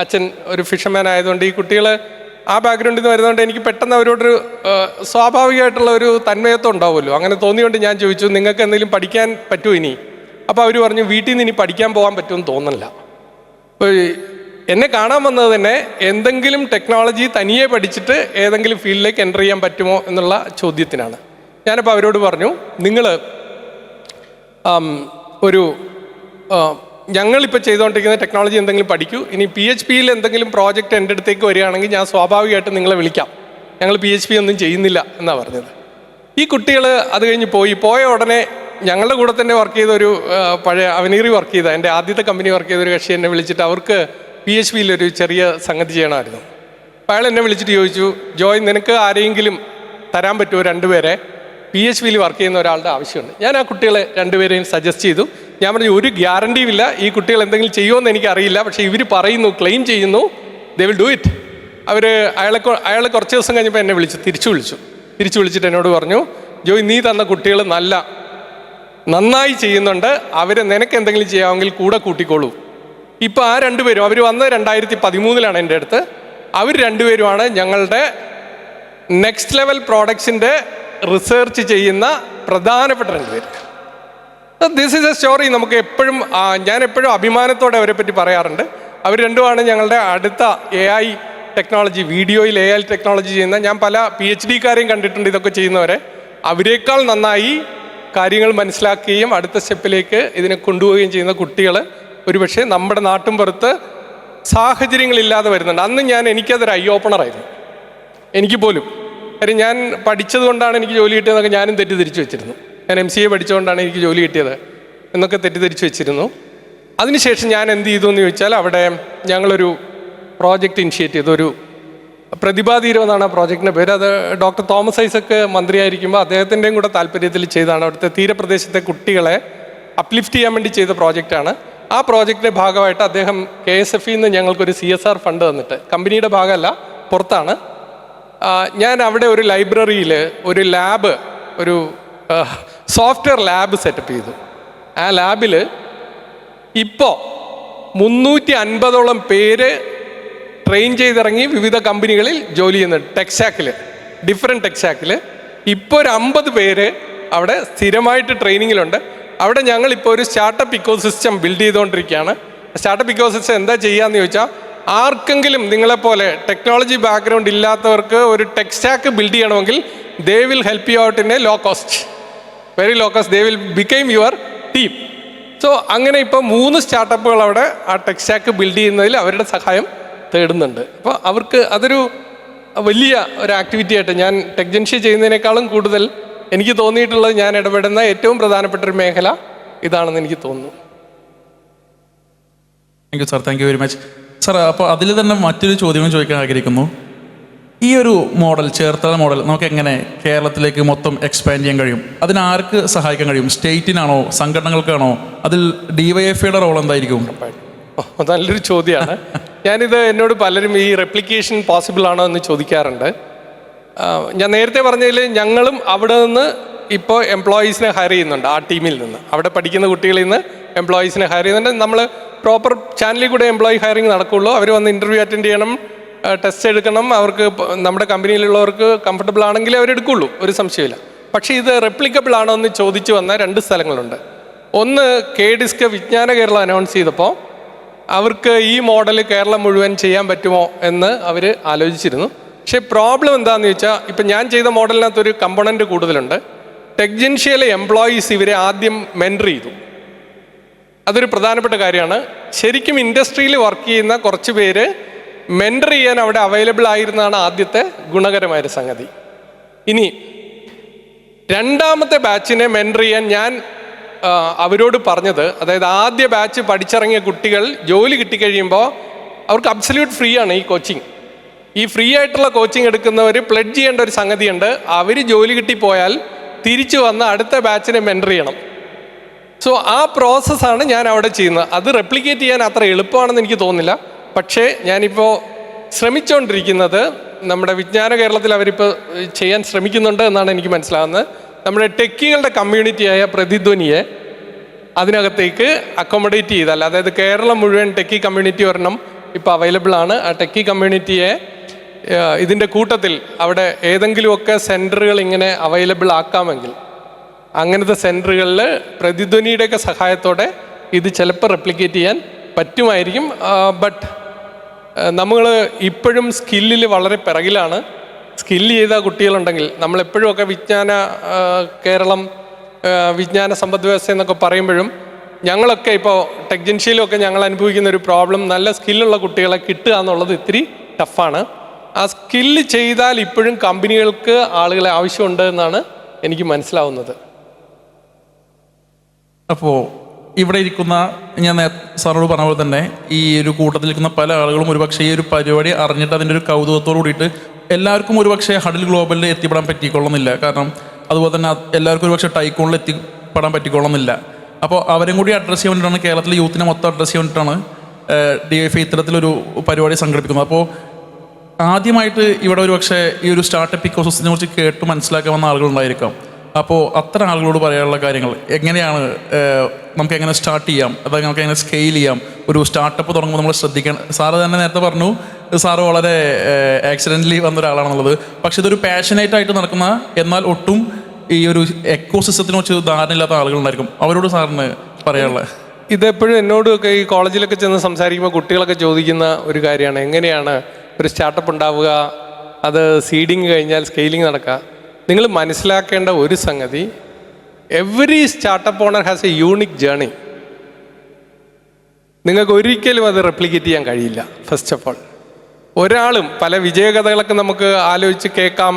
അച്ഛൻ ഒരു ഫിഷർമാൻ ആയതുകൊണ്ട് ഈ കുട്ടികൾ ആ ബാക്ക്ഗ്രൗണ്ടിൽ നിന്ന് വരുന്നതുകൊണ്ട് എനിക്ക് പെട്ടെന്ന് അവരോടൊരു സ്വാഭാവികമായിട്ടുള്ള ഒരു തന്മയത്വം ഉണ്ടാവുമല്ലോ. അങ്ങനെ തോന്നിയുകൊണ്ട് ഞാൻ ചോദിച്ചു, നിങ്ങൾക്ക് എന്തെങ്കിലും പഠിക്കാൻ പറ്റുമോ ഇനി? അപ്പോൾ അവർ പറഞ്ഞു, വീട്ടിൽ നിന്ന് ഇനി പഠിക്കാൻ പോകാൻ പറ്റുമെന്ന് തോന്നുന്നില്ല. അപ്പോൾ എന്നെ കാണാൻ വന്നത് തന്നെ എന്തെങ്കിലും ടെക്നോളജി തനിയെ പഠിച്ചിട്ട് ഏതെങ്കിലും ഫീൽഡിലേക്ക് എൻ്റർ ചെയ്യാൻ പറ്റുമോ എന്നുള്ള ചോദ്യത്തിനാണ്. ഞാനപ്പോൾ അവരോട് പറഞ്ഞു, നിങ്ങൾ ഞങ്ങളിപ്പോൾ ചെയ്തുകൊണ്ടിരിക്കുന്ന ടെക്നോളജി എന്തെങ്കിലും പഠിക്കൂ, ഇനി PHP എന്തെങ്കിലും പ്രോജക്റ്റ് എൻ്റെ അടുത്തേക്ക് വരികയാണെങ്കിൽ ഞാൻ സ്വാഭാവികമായിട്ടും നിങ്ങളെ വിളിക്കാം, ഞങ്ങൾ PHP ഒന്നും ചെയ്യുന്നില്ല എന്നാണ് പറഞ്ഞത്. ഈ കുട്ടികൾ അത് കഴിഞ്ഞ് പോയ ഉടനെ ഞങ്ങളുടെ കൂടെ തന്നെ വർക്ക് ചെയ്ത ഒരു പഴയ അവനീറി വർക്ക് ചെയ്ത എൻ്റെ ആദ്യത്തെ കമ്പനി വർക്ക് ചെയ്ത ഒരു കക്ഷി എന്നെ വിളിച്ചിട്ട് അവർക്ക് PHP ഒരു ചെറിയ സംഗതി ചെയ്യണമായിരുന്നു. അപ്പോൾ അയാൾ എന്നെ വിളിച്ചിട്ട് ചോദിച്ചു, ജോയ് നിനക്ക് ആരെങ്കിലും തരാൻ പറ്റുമോ 2 പേരെ PHP വർക്ക് ചെയ്യുന്ന ഒരാളുടെ ആവശ്യമുണ്ട്. ഞാൻ ആ കുട്ടികളെ 2 പേരെയും സജസ്റ്റ് ചെയ്തു. ഞാൻ പറഞ്ഞു, ഒരു ഗ്യാരണ്ടിയും ഇല്ല ഈ കുട്ടികൾ എന്തെങ്കിലും ചെയ്യുമെന്ന് എനിക്കറിയില്ല, പക്ഷേ ഇവർ പറയുന്നു, ക്ലെയിം ചെയ്യുന്നു, ദേ വിൽ ഡു ഇറ്റ്. അയാൾ കുറച്ച് ദിവസം കഴിഞ്ഞപ്പോൾ എന്നെ തിരിച്ചു വിളിച്ചിട്ട് എന്നോട് പറഞ്ഞു, ജോയ് നീ തന്ന കുട്ടികൾ നന്നായി ചെയ്യുന്നുണ്ട്, അവരെ നിനക്ക് എന്തെങ്കിലും ചെയ്യാമെങ്കിൽ കൂടെ കൂട്ടിക്കോളൂ. ഇപ്പോൾ ആ 2 പേരും അവർ വന്നത് 2013 എൻ്റെ അടുത്ത്. അവർ 2 പേരുമാണ് ഞങ്ങളുടെ നെക്സ്റ്റ് ലെവൽ പ്രോഡക്ട്സിൻ്റെ റിസർച്ച് ചെയ്യുന്ന പ്രധാനപ്പെട്ട 2 പേര്. This is A story. നമുക്ക് ഞാൻ എപ്പോഴും അഭിമാനത്തോടെ അവരെ പറ്റി പറയാറുണ്ട്. അവർ രണ്ടുമാണ് ഞങ്ങളുടെ അടുത്ത AI ടെക്നോളജി, വീഡിയോയിൽ AI ടെക്നോളജി ചെയ്യുന്ന, ഞാൻ പല PhD-കാരെയും കണ്ടിട്ടുണ്ട് ഇതൊക്കെ ചെയ്യുന്നവരെ. അവരെക്കാൾ നന്നായി കാര്യങ്ങൾ മനസ്സിലാക്കുകയും അടുത്ത സ്റ്റെപ്പിലേക്ക് ഇതിനെ കൊണ്ടുപോവുകയും ചെയ്യുന്ന കുട്ടികൾ ഒരുപക്ഷെ നമ്മുടെ നാട്ടും പുറത്ത് സാഹചര്യങ്ങളില്ലാതെ വരുന്നുണ്ട്. അന്ന് എനിക്കതൊരു ഐ ഓപ്പണറായിരുന്നു, എനിക്ക് പോലും. കാര്യം ഞാൻ പഠിച്ചത് കൊണ്ടാണ് എനിക്ക് ജോലി കിട്ടിയതെന്നൊക്കെ ഞാനും തെറ്റിദ്ധരിച്ചു വെച്ചിരുന്നു. ഞാൻ MCA പഠിച്ചുകൊണ്ടാണ് എനിക്ക് ജോലി കിട്ടിയത് എന്നൊക്കെ തെറ്റിദ്ധരിച്ചു വെച്ചിരുന്നു. അതിനുശേഷം ഞാൻ എന്ത് ചെയ്തു എന്ന് ചോദിച്ചാൽ, അവിടെ ഞങ്ങളൊരു പ്രോജക്റ്റ് ഇനിഷ്യേറ്റ് ചെയ്തു. ഒരു പ്രതിഭാതീരം എന്നാണ് ആ പ്രോജക്റ്റിൻ്റെ പേര്. അത് ഡോക്ടർ തോമസ് ഐസക് മന്ത്രിയായിരിക്കുമ്പോൾ അദ്ദേഹത്തിൻ്റെയും കൂടെ താല്പര്യത്തിൽ ചെയ്താണ്. അവിടുത്തെ തീരപ്രദേശത്തെ കുട്ടികളെ അപ്ലിഫ്റ്റ് ചെയ്യാൻ വേണ്ടി ചെയ്ത പ്രോജക്റ്റാണ്. ആ പ്രോജക്റ്റിൻ്റെ ഭാഗമായിട്ട് അദ്ദേഹം KSFE നിന്ന് ഞങ്ങൾക്കൊരു CSR ഫണ്ട് തന്നിട്ട്, കമ്പനിയുടെ ഭാഗമല്ല, പുറത്താണ്. ഞാൻ അവിടെ ഒരു ലൈബ്രറിയിൽ ഒരു ലാബ്, ഒരു സോഫ്റ്റ്വെയർ ലാബ് സെറ്റപ്പ് ചെയ്തു. ആ ലാബിൽ ഇപ്പോൾ 350ഓളം പേര് ട്രെയിൻ ചെയ്തിറങ്ങി വിവിധ കമ്പനികളിൽ ജോലി ചെയ്യുന്നുണ്ട്. ഡിഫറെൻറ്റ് ടെക്സാക്കിൽ ഇപ്പോൾ ഒരു 50 പേര് അവിടെ സ്ഥിരമായിട്ട് ട്രെയിനിങ്ങിലുണ്ട്. അവിടെ ഞങ്ങളിപ്പോൾ ഒരു സ്റ്റാർട്ടപ്പ് ഇക്കോസിസ്റ്റം ബിൽഡ് ചെയ്തുകൊണ്ടിരിക്കുകയാണ്. സ്റ്റാർട്ടപ്പ് ഇക്കോസിസ്റ്റം എന്താ ചെയ്യാന്ന് ചോദിച്ചാൽ, ആർക്കെങ്കിലും നിങ്ങളെപ്പോലെ ടെക്നോളജി ബാക്ക്ഗ്രൗണ്ട് ഇല്ലാത്തവർക്ക് ഒരു ടെക് സ്റ്റാക്ക് ബിൽഡ് ചെയ്യണമെങ്കിൽ they will help you out in a low cost, very low cost. They will become your team. So അങ്ങനെ ഇപ്പോൾ 3 സ്റ്റാർട്ടപ്പുകൾ അവിടെ ആ ടെക് സ്റ്റാക്ക് ബിൽഡ് ചെയ്യുന്നതിൽ അവരുടെ സഹായം തേടുന്നുണ്ട്. അപ്പോൾ അവർക്ക് അതൊരു വലിയ ഒരു ആക്ടിവിറ്റി ആയിട്ട്, ഞാൻ ടെക് ജൻഷ്യ ചെയ്യുന്നതിനേക്കാളും കൂടുതൽ എനിക്ക് തോന്നിയിട്ടുള്ളത്, ഞാൻ ഇടപെടുന്ന ഏറ്റവും പ്രധാനപ്പെട്ട ഒരു മേഖല ഇതാണെന്ന് എനിക്ക് തോന്നുന്നു. Thank you sir, thank you very much sir. അപ്പോൾ അതിൽ തന്നെ മറ്റൊരു ചോദ്യം ചോദിക്കാൻ ആഗ്രഹിക്കുന്നു. ഈ ഒരു മോഡൽ, ചേർത്തല മോഡൽ, നമുക്ക് എങ്ങനെ കേരളത്തിലേക്ക് മൊത്തം എക്സ്പാൻഡ് ചെയ്യാൻ കഴിയും? അതിനാർക്ക് സഹായിക്കാൻ കഴിയും? സ്റ്റേറ്റിനാണോ, സംഘടനകൾക്കാണോ? അതിൽ DYFIയുടെ റോൾ എന്തായിരിക്കും? നല്ലൊരു ചോദ്യമാണ്. എന്നോട് പലരും ഈ റെപ്ലിക്കേഷൻ പോസിബിൾ ആണോ എന്ന് ചോദിക്കാറുണ്ട്. ഞാൻ നേരത്തെ പറഞ്ഞതിൽ ഞങ്ങളും അവിടെ നിന്ന് ഇപ്പോൾ എംപ്ലോയീസിനെ ഹയർ ചെയ്യുന്നുണ്ട്. ആ ടീമിൽ നിന്ന്, അവിടെ പഠിക്കുന്ന കുട്ടികളിൽ നിന്ന് എംപ്ലോയീസിനെ ഹയർ ചെയ്യുന്നുണ്ട്. നമ്മൾ പ്രോപ്പർ ചാനലിൽ കൂടെ എംപ്ലോയി ഹയറിങ് നടക്കുകയുള്ളൂ. അവർ വന്ന് ഇൻ്റർവ്യൂ അറ്റൻഡ് ചെയ്യണം, ടെസ്റ്റ് എടുക്കണം. അവർക്ക് നമ്മുടെ കമ്പനിയിലുള്ളവർക്ക് കംഫർട്ടബിൾ ആണെങ്കിലേ അവരെടുക്കുള്ളൂ, ഒരു സംശയമില്ല. പക്ഷേ ഇത് റെപ്ലിക്കബിൾ ആണോ എന്ന് ചോദിച്ചു വന്ന 2 സ്ഥലങ്ങളുണ്ട്. ഒന്ന്, KDISC വിജ്ഞാന കേരള അനൗൺസ് ചെയ്തപ്പോൾ അവർക്ക് ഈ മോഡൽ കേരളം മുഴുവൻ ചെയ്യാൻ പറ്റുമോ എന്ന് അവർ ആലോചിച്ചിരുന്നു. പക്ഷേ പ്രോബ്ലം എന്താണെന്ന് ചോദിച്ചാൽ, ഇപ്പം ഞാൻ ചെയ്ത മോഡലിനകത്തൊരു കമ്പോണൻറ്റ് കൂടുതലുണ്ട്. ടെക് ജൻഷ്യയിലെ എംപ്ലോയീസ് ഇവരെ ആദ്യം മെൻറ്റർ ചെയ്തു. അതൊരു പ്രധാനപ്പെട്ട കാര്യമാണ്. ശരിക്കും ഇൻഡസ്ട്രിയിൽ വർക്ക് ചെയ്യുന്ന കുറച്ച് പേര് മെൻറ്റർ ചെയ്യാൻ അവിടെ അവൈലബിൾ ആയിരുന്നതാണ് ആദ്യത്തെ ഗുണകരമായൊരു സംഗതി. ഇനി രണ്ടാമത്തെ ബാച്ചിനെ മെൻറ്റർ ചെയ്യാൻ ഞാൻ അവരോട് പറഞ്ഞത്, അതായത് ആദ്യ ബാച്ച് പഠിച്ചിറങ്ങിയ കുട്ടികൾ ജോലി കിട്ടിക്കഴിയുമ്പോൾ അവർക്ക് അബ്സല്യൂട്ട് ഫ്രീ ആണ് ഈ കോച്ചിങ്. ഈ ഫ്രീ ആയിട്ടുള്ള കോച്ചിങ് എടുക്കുന്നവർ പ്ലെഡ്ജ് ചെയ്യേണ്ട ഒരു സംഗതിയുണ്ട്. അവർ ജോലി കിട്ടിപ്പോയാൽ തിരിച്ചു വന്ന് അടുത്ത ബാച്ചിനെ മെൻറ്റർ ചെയ്യണം. സോ ആ പ്രോസസ്സാണ് ഞാൻ അവിടെ ചെയ്യുന്നത്. അത് റെപ്ലിക്കേറ്റ് ചെയ്യാൻ അത്ര എളുപ്പമാണെന്ന് എനിക്ക് തോന്നുന്നില്ല. പക്ഷേ ഞാനിപ്പോൾ ശ്രമിച്ചുകൊണ്ടിരിക്കുന്നത്, നമ്മുടെ വിജ്ഞാന കേരളത്തിൽ അവരിപ്പോൾ ചെയ്യാൻ ശ്രമിക്കുന്നുണ്ട് എന്നാണ് എനിക്ക് മനസ്സിലാകുന്നത്. നമ്മുടെ ടെക്കികളുടെ കമ്മ്യൂണിറ്റിയായ പ്രതിധ്വനിയെ അതിനകത്തേക്ക് അക്കോമഡേറ്റ് ചെയ്താൽ, അതായത് കേരളം മുഴുവൻ ടെക്കി കമ്മ്യൂണിറ്റി ഒരെണ്ണം ഇപ്പോൾ അവൈലബിൾ ആണ്. ആ ടെക്കി കമ്മ്യൂണിറ്റിയെ ഇതിൻ്റെ കൂട്ടത്തിൽ അവിടെ ഏതെങ്കിലുമൊക്കെ സെൻറ്ററുകൾ ഇങ്ങനെ അവൈലബിൾ ആക്കാമെങ്കിൽ അങ്ങനത്തെ സെൻറ്ററുകളിൽ പ്രതിധ്വനിയുടെയൊക്കെ സഹായത്തോടെ ഇത് ചിലപ്പോൾ റെപ്ലിക്കേറ്റ് ചെയ്യാൻ പറ്റുമായിരിക്കും. ബട്ട് നമ്മൾ ഇപ്പോഴും സ്കില്ലിൽ വളരെ പിറകിലാണ്. സ്കില്ല് ചെയ്ത കുട്ടികളുണ്ടെങ്കിൽ നമ്മളെപ്പോഴും ഒക്കെ കേരളം വിജ്ഞാന സമ്പദ് വ്യവസ്ഥ എന്നൊക്കെ പറയുമ്പോഴും ഞങ്ങളൊക്കെ ഇപ്പോൾ ടെക്ജൻഷ്യയിലൊക്കെ ഞങ്ങൾ അനുഭവിക്കുന്ന ഒരു പ്രോബ്ലം, നല്ല സ്കില്ലുള്ള കുട്ടികളെ കിട്ടുക എന്നുള്ളത് ഇത്തിരി ടഫാണ്. ആ സ്കില്ല് ചെയ്താൽ ഇപ്പോഴും കമ്പനികൾക്ക് ആളുകളെ ആവശ്യമുണ്ട് എന്നാണ് എനിക്ക് മനസ്സിലാവുന്നത്. അപ്പോൾ ഇവിടെ ഇരിക്കുന്ന ഞാൻ സാറോട് പറഞ്ഞ പോലെ തന്നെ ഈ ഒരു കൂട്ടത്തിലിരിക്കുന്ന പല ആളുകളും ഒരുപക്ഷെ ഈ ഒരു പരിപാടി അറിഞ്ഞിട്ട് അതിൻ്റെ ഒരു കൗതുകത്തോടു കൂടിയിട്ട് എല്ലാവർക്കും ഒരുപക്ഷെ ഹഡിൽ ഗ്ലോബലിൽ എത്തിപ്പെടാൻ പറ്റിക്കൊള്ളുന്നില്ല. കാരണം അതുപോലെ തന്നെ എല്ലാവർക്കും ഒരുപക്ഷെ ടൈക്കോണിൽ എത്തിപ്പെടാൻ പറ്റിക്കൊള്ളുന്നില്ല. അപ്പോൾ അവരും കൂടി അഡ്രസ്സ് ചെയ്യാൻ വേണ്ടിയിട്ടാണ്, കേരളത്തിലെ യൂത്തിനെ മൊത്തം അഡ്രസ്സ് ചെയ്യാൻ വേണ്ടിയിട്ടാണ് DYFI ഇത്തരത്തിലൊരു പരിപാടി സംഘടിപ്പിക്കുന്നത്. അപ്പോൾ ആദ്യമായിട്ട് ഇവിടെ ഒരുപക്ഷെ ഈ ഒരു സ്റ്റാർട്ടപ്പ് ഇക്കോസിസ്റ്റത്തിനെ കുറിച്ച് കേട്ട് മനസ്സിലാക്കാൻ വന്ന ആളുകളുണ്ടായിരിക്കാം. അപ്പോൾ അത്തരം ആളുകളോട് പറയാനുള്ള കാര്യങ്ങൾ എങ്ങനെയാണ്, നമുക്ക് എങ്ങനെ സ്റ്റാർട്ട് ചെയ്യാം, അതായത് നമുക്ക് എങ്ങനെ സ്കെയിൽ ചെയ്യാം, ഒരു സ്റ്റാർട്ടപ്പ് തുടങ്ങുമ്പോൾ നമ്മൾ ശ്രദ്ധിക്കണം. സാറ് തന്നെ നേരത്തെ പറഞ്ഞു സാറ് വളരെ ആക്സിഡൻ്റലി വന്ന ഒരാളാണെന്നുള്ളത്. പക്ഷെ ഇതൊരു പാഷനേറ്റ് ആയിട്ട് നടക്കുന്ന, എന്നാൽ ഒട്ടും ഈ ഒരു എക്കോസിസ്റ്റത്തിനെ കുറിച്ച് ധാരണയില്ലാത്ത ആളുകളുണ്ടായിരിക്കും. അവരോട് സാറിന് പറയാനുള്ളത്? ഇതെപ്പോഴും എന്നോടൊക്കെ ഈ കോളേജിലൊക്കെ ചെന്ന് സംസാരിക്കുമ്പോൾ കുട്ടികളൊക്കെ ചോദിക്കുന്ന ഒരു കാര്യമാണ്, എങ്ങനെയാണ് ഒരു സ്റ്റാർട്ടപ്പ് ഉണ്ടാവുക, അത് സീഡിങ് കഴിഞ്ഞാൽ സ്കെയിലിംഗ് നടക്കുക. നിങ്ങൾ മനസ്സിലാക്കേണ്ട ഒരു സംഗതി, every startup owner has a unique journey. നിങ്ങൾക്ക് ഒരിക്കലും അത് റെപ്ലിക്കേറ്റ് ചെയ്യാൻ കഴിയില്ല. ഫസ്റ്റ് ഓഫ് ഓൾ, ഒരാളും പല വിജയകഥകളൊക്കെ നമുക്ക് ആലോചിച്ച് കേൾക്കാം,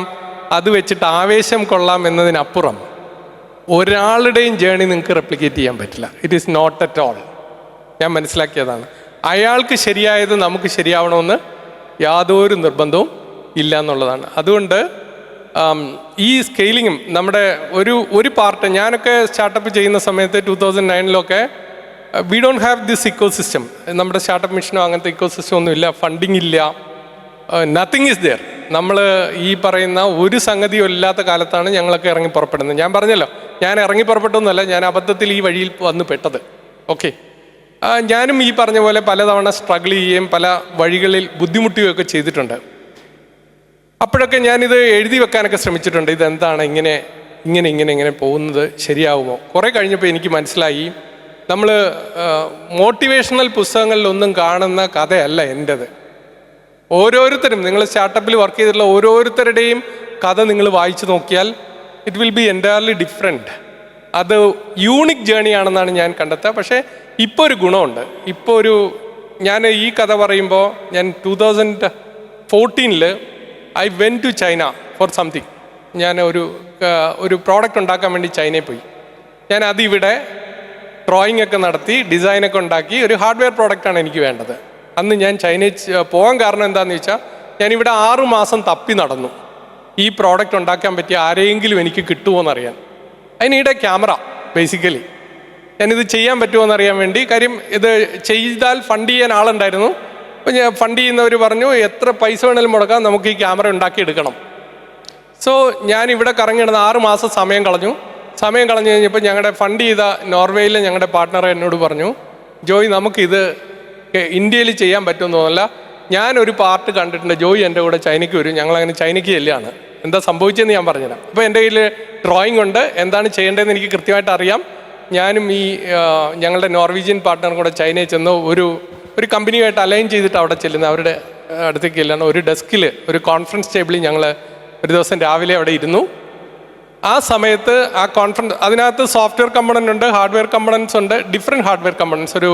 അത് വെച്ചിട്ട് ആവേശം കൊള്ളാം എന്നതിനപ്പുറം ഒരാളുടെയും ജേണി നിങ്ങൾക്ക് റെപ്ലിക്കേറ്റ് ചെയ്യാൻ പറ്റില്ല. It is not at all. ഞാൻ മനസ്സിലാക്കിയതാണ്. അയാൾക്ക് ശരിയായത് നമുക്ക് ശരിയാവണമെന്ന് യാതൊരു നിർബന്ധവും ഇല്ല എന്നുള്ളതാണ്. അതുകൊണ്ട് ഈ സ്കെയിലിങ്ങും നമ്മുടെ ഒരു പാർട്ട്, ഞാനൊക്കെ സ്റ്റാർട്ടപ്പ് ചെയ്യുന്ന സമയത്ത് 2009 we don't have this ecosystem. നമ്മുടെ സ്റ്റാർട്ടപ്പ് മിഷനോ അങ്ങനത്തെ ഇക്കോസിസ്റ്റം ഒന്നും ഇല്ല, ഫണ്ടിങ് ഇല്ല, നത്തിങ് ഈസ് ദെയർ. നമ്മൾ ഈ പറയുന്ന ഒരു സംഗതിയും ഇല്ലാത്ത കാലത്താണ് ഞങ്ങളൊക്കെ ഇറങ്ങി പുറപ്പെടുന്നത്. ഞാൻ പറഞ്ഞല്ലോ, ഞാൻ ഇറങ്ങി പുറപ്പെട്ടൊന്നുമല്ല, ഞാൻ അബദ്ധത്തിൽ ഈ വഴിയിൽ വന്ന് പെട്ടത്. ഓക്കെ, ഞാനും ഈ പറഞ്ഞ പോലെ പലതവണ സ്ട്രഗിൾ ചെയ്യുകയും പല വഴികളിൽ ബുദ്ധിമുട്ടുകയൊക്കെ ചെയ്തിട്ടുണ്ട്. അപ്പോഴൊക്കെ ഞാനിത് എഴുതി വെക്കാനൊക്കെ ശ്രമിച്ചിട്ടുണ്ട്, ഇതെന്താണ് ഇങ്ങനെ പോകുന്നത് ശരിയാവുമോ. കുറേ കഴിഞ്ഞപ്പോൾ എനിക്ക് മനസ്സിലായി, നമ്മൾ മോട്ടിവേഷണൽ പുസ്തകങ്ങളിലൊന്നും കാണുന്ന കഥയല്ല എൻ്റെത്. ഓരോരുത്തരും, നിങ്ങൾ സ്റ്റാർട്ടപ്പിൽ വർക്ക് ചെയ്തിട്ടുള്ള ഓരോരുത്തരുടെയും കഥ നിങ്ങൾ വായിച്ചു നോക്കിയാൽ it will B entirely different. അത് യൂണിക് ജേണി ആണെന്നാണ് ഞാൻ കണ്ടെത്തുക. പക്ഷേ ഇപ്പോൾ ഒരു ഗുണമുണ്ട്. ഞാൻ ഈ കഥ പറയുമ്പോൾ, ഞാൻ 2014 I went to China for something. ഞാൻ ഒരു പ്രോഡക്റ്റ് ഉണ്ടാക്കാൻ വേണ്ടി ചൈനയിൽ പോയി. ഞാൻ അതിവിടെ ഡ്രോയിങ് ഒക്കെ നടത്തി ഡിസൈനൊക്കെ ഉണ്ടാക്കി ഒരു ഹാർഡ്വെയർ പ്രോഡക്റ്റാണ് എനിക്ക് വേണ്ടത്. അന്ന് ഞാൻ ചൈനയിൽ പോകാൻ കാരണം എന്താണെന്ന് വെച്ചാൽ, ഞാനിവിടെ 6 മാസം തപ്പി നടന്നു ഈ പ്രോഡക്റ്റ് ഉണ്ടാക്കാൻ പറ്റിയ ആരെങ്കിലും എനിക്ക് കിട്ടുമോ എന്നറിയാൻ. അതിനിടെ ക്യാമറ ബേസിക്കലി ഞാനിത് ചെയ്യാൻ പറ്റുമോ എന്നറിയാൻ വേണ്ടി. കാര്യം ഇത് ചെയ്താൽ ഫണ്ട് ചെയ്യാൻ ആളുണ്ടായിരുന്നു. അപ്പോൾ ഞാൻ ഫണ്ട് ചെയ്യുന്നവർ പറഞ്ഞു, എത്ര പൈസ വേണമെങ്കിലും മുടക്കാം, നമുക്ക് ഈ ക്യാമറ ഉണ്ടാക്കിയെടുക്കണം. സോ ഞാനിവിടെ കറങ്ങി നടന്ന് 6 മാസം സമയം കളഞ്ഞു കഴിഞ്ഞപ്പോൾ ഞങ്ങളുടെ ഫണ്ട് ചെയ്ത നോർവേയിലെ ഞങ്ങളുടെ പാർട്ട്ണർ എന്നോട് പറഞ്ഞു, ജോയ് നമുക്കിത് ഇന്ത്യയിൽ ചെയ്യാൻ പറ്റുമെന്ന് തോന്നില്ല, ഞാനൊരു പാർട്ട് കണ്ടിട്ടുണ്ട്, ജോയ് എൻ്റെ കൂടെ ചൈനയ്ക്ക് വരും, ഞങ്ങളങ്ങനെ ചൈനയ്ക്ക് ചെല്ലുകയാണ്, എന്താ സംഭവിച്ചതെന്ന് ഞാൻ പറഞ്ഞുതരാം. അപ്പോൾ എൻ്റെ കയ്യിൽ ഡ്രോയിങ് ഉണ്ട്, എന്താണ് ചെയ്യേണ്ടതെന്ന് എനിക്ക് കൃത്യമായിട്ട് അറിയാം. ഞാനും ഈ ഞങ്ങളുടെ നോർവീജിയൻ പാർട്ട്ണറും കൂടെ ചൈനയിൽ ചെന്ന് ഒരു കമ്പനിയുമായിട്ട് അലൈൻ ചെയ്തിട്ട് അവിടെ ചെല്ലുന്ന അവരുടെ അടുത്തേക്ക് ചെല്ലുന്ന ഒരു ഡെസ്കിൽ, ഒരു കോൺഫറൻസ് ടേബിളിൽ ഞങ്ങൾ ഒരു ദിവസം രാവിലെ അവിടെ ഇരുന്നു. ആ സമയത്ത് ആ കോൺഫറൻസ്, അതിനകത്ത് സോഫ്റ്റ്വെയർ കമ്പണൻ്റ് ഉണ്ട്, ഹാർഡ്വെയർ കമ്പണൻസ് ഉണ്ട്, ഡിഫറെൻറ്റ് ഹാർഡ്വെയർ കമ്പണൻസ്. ഒരു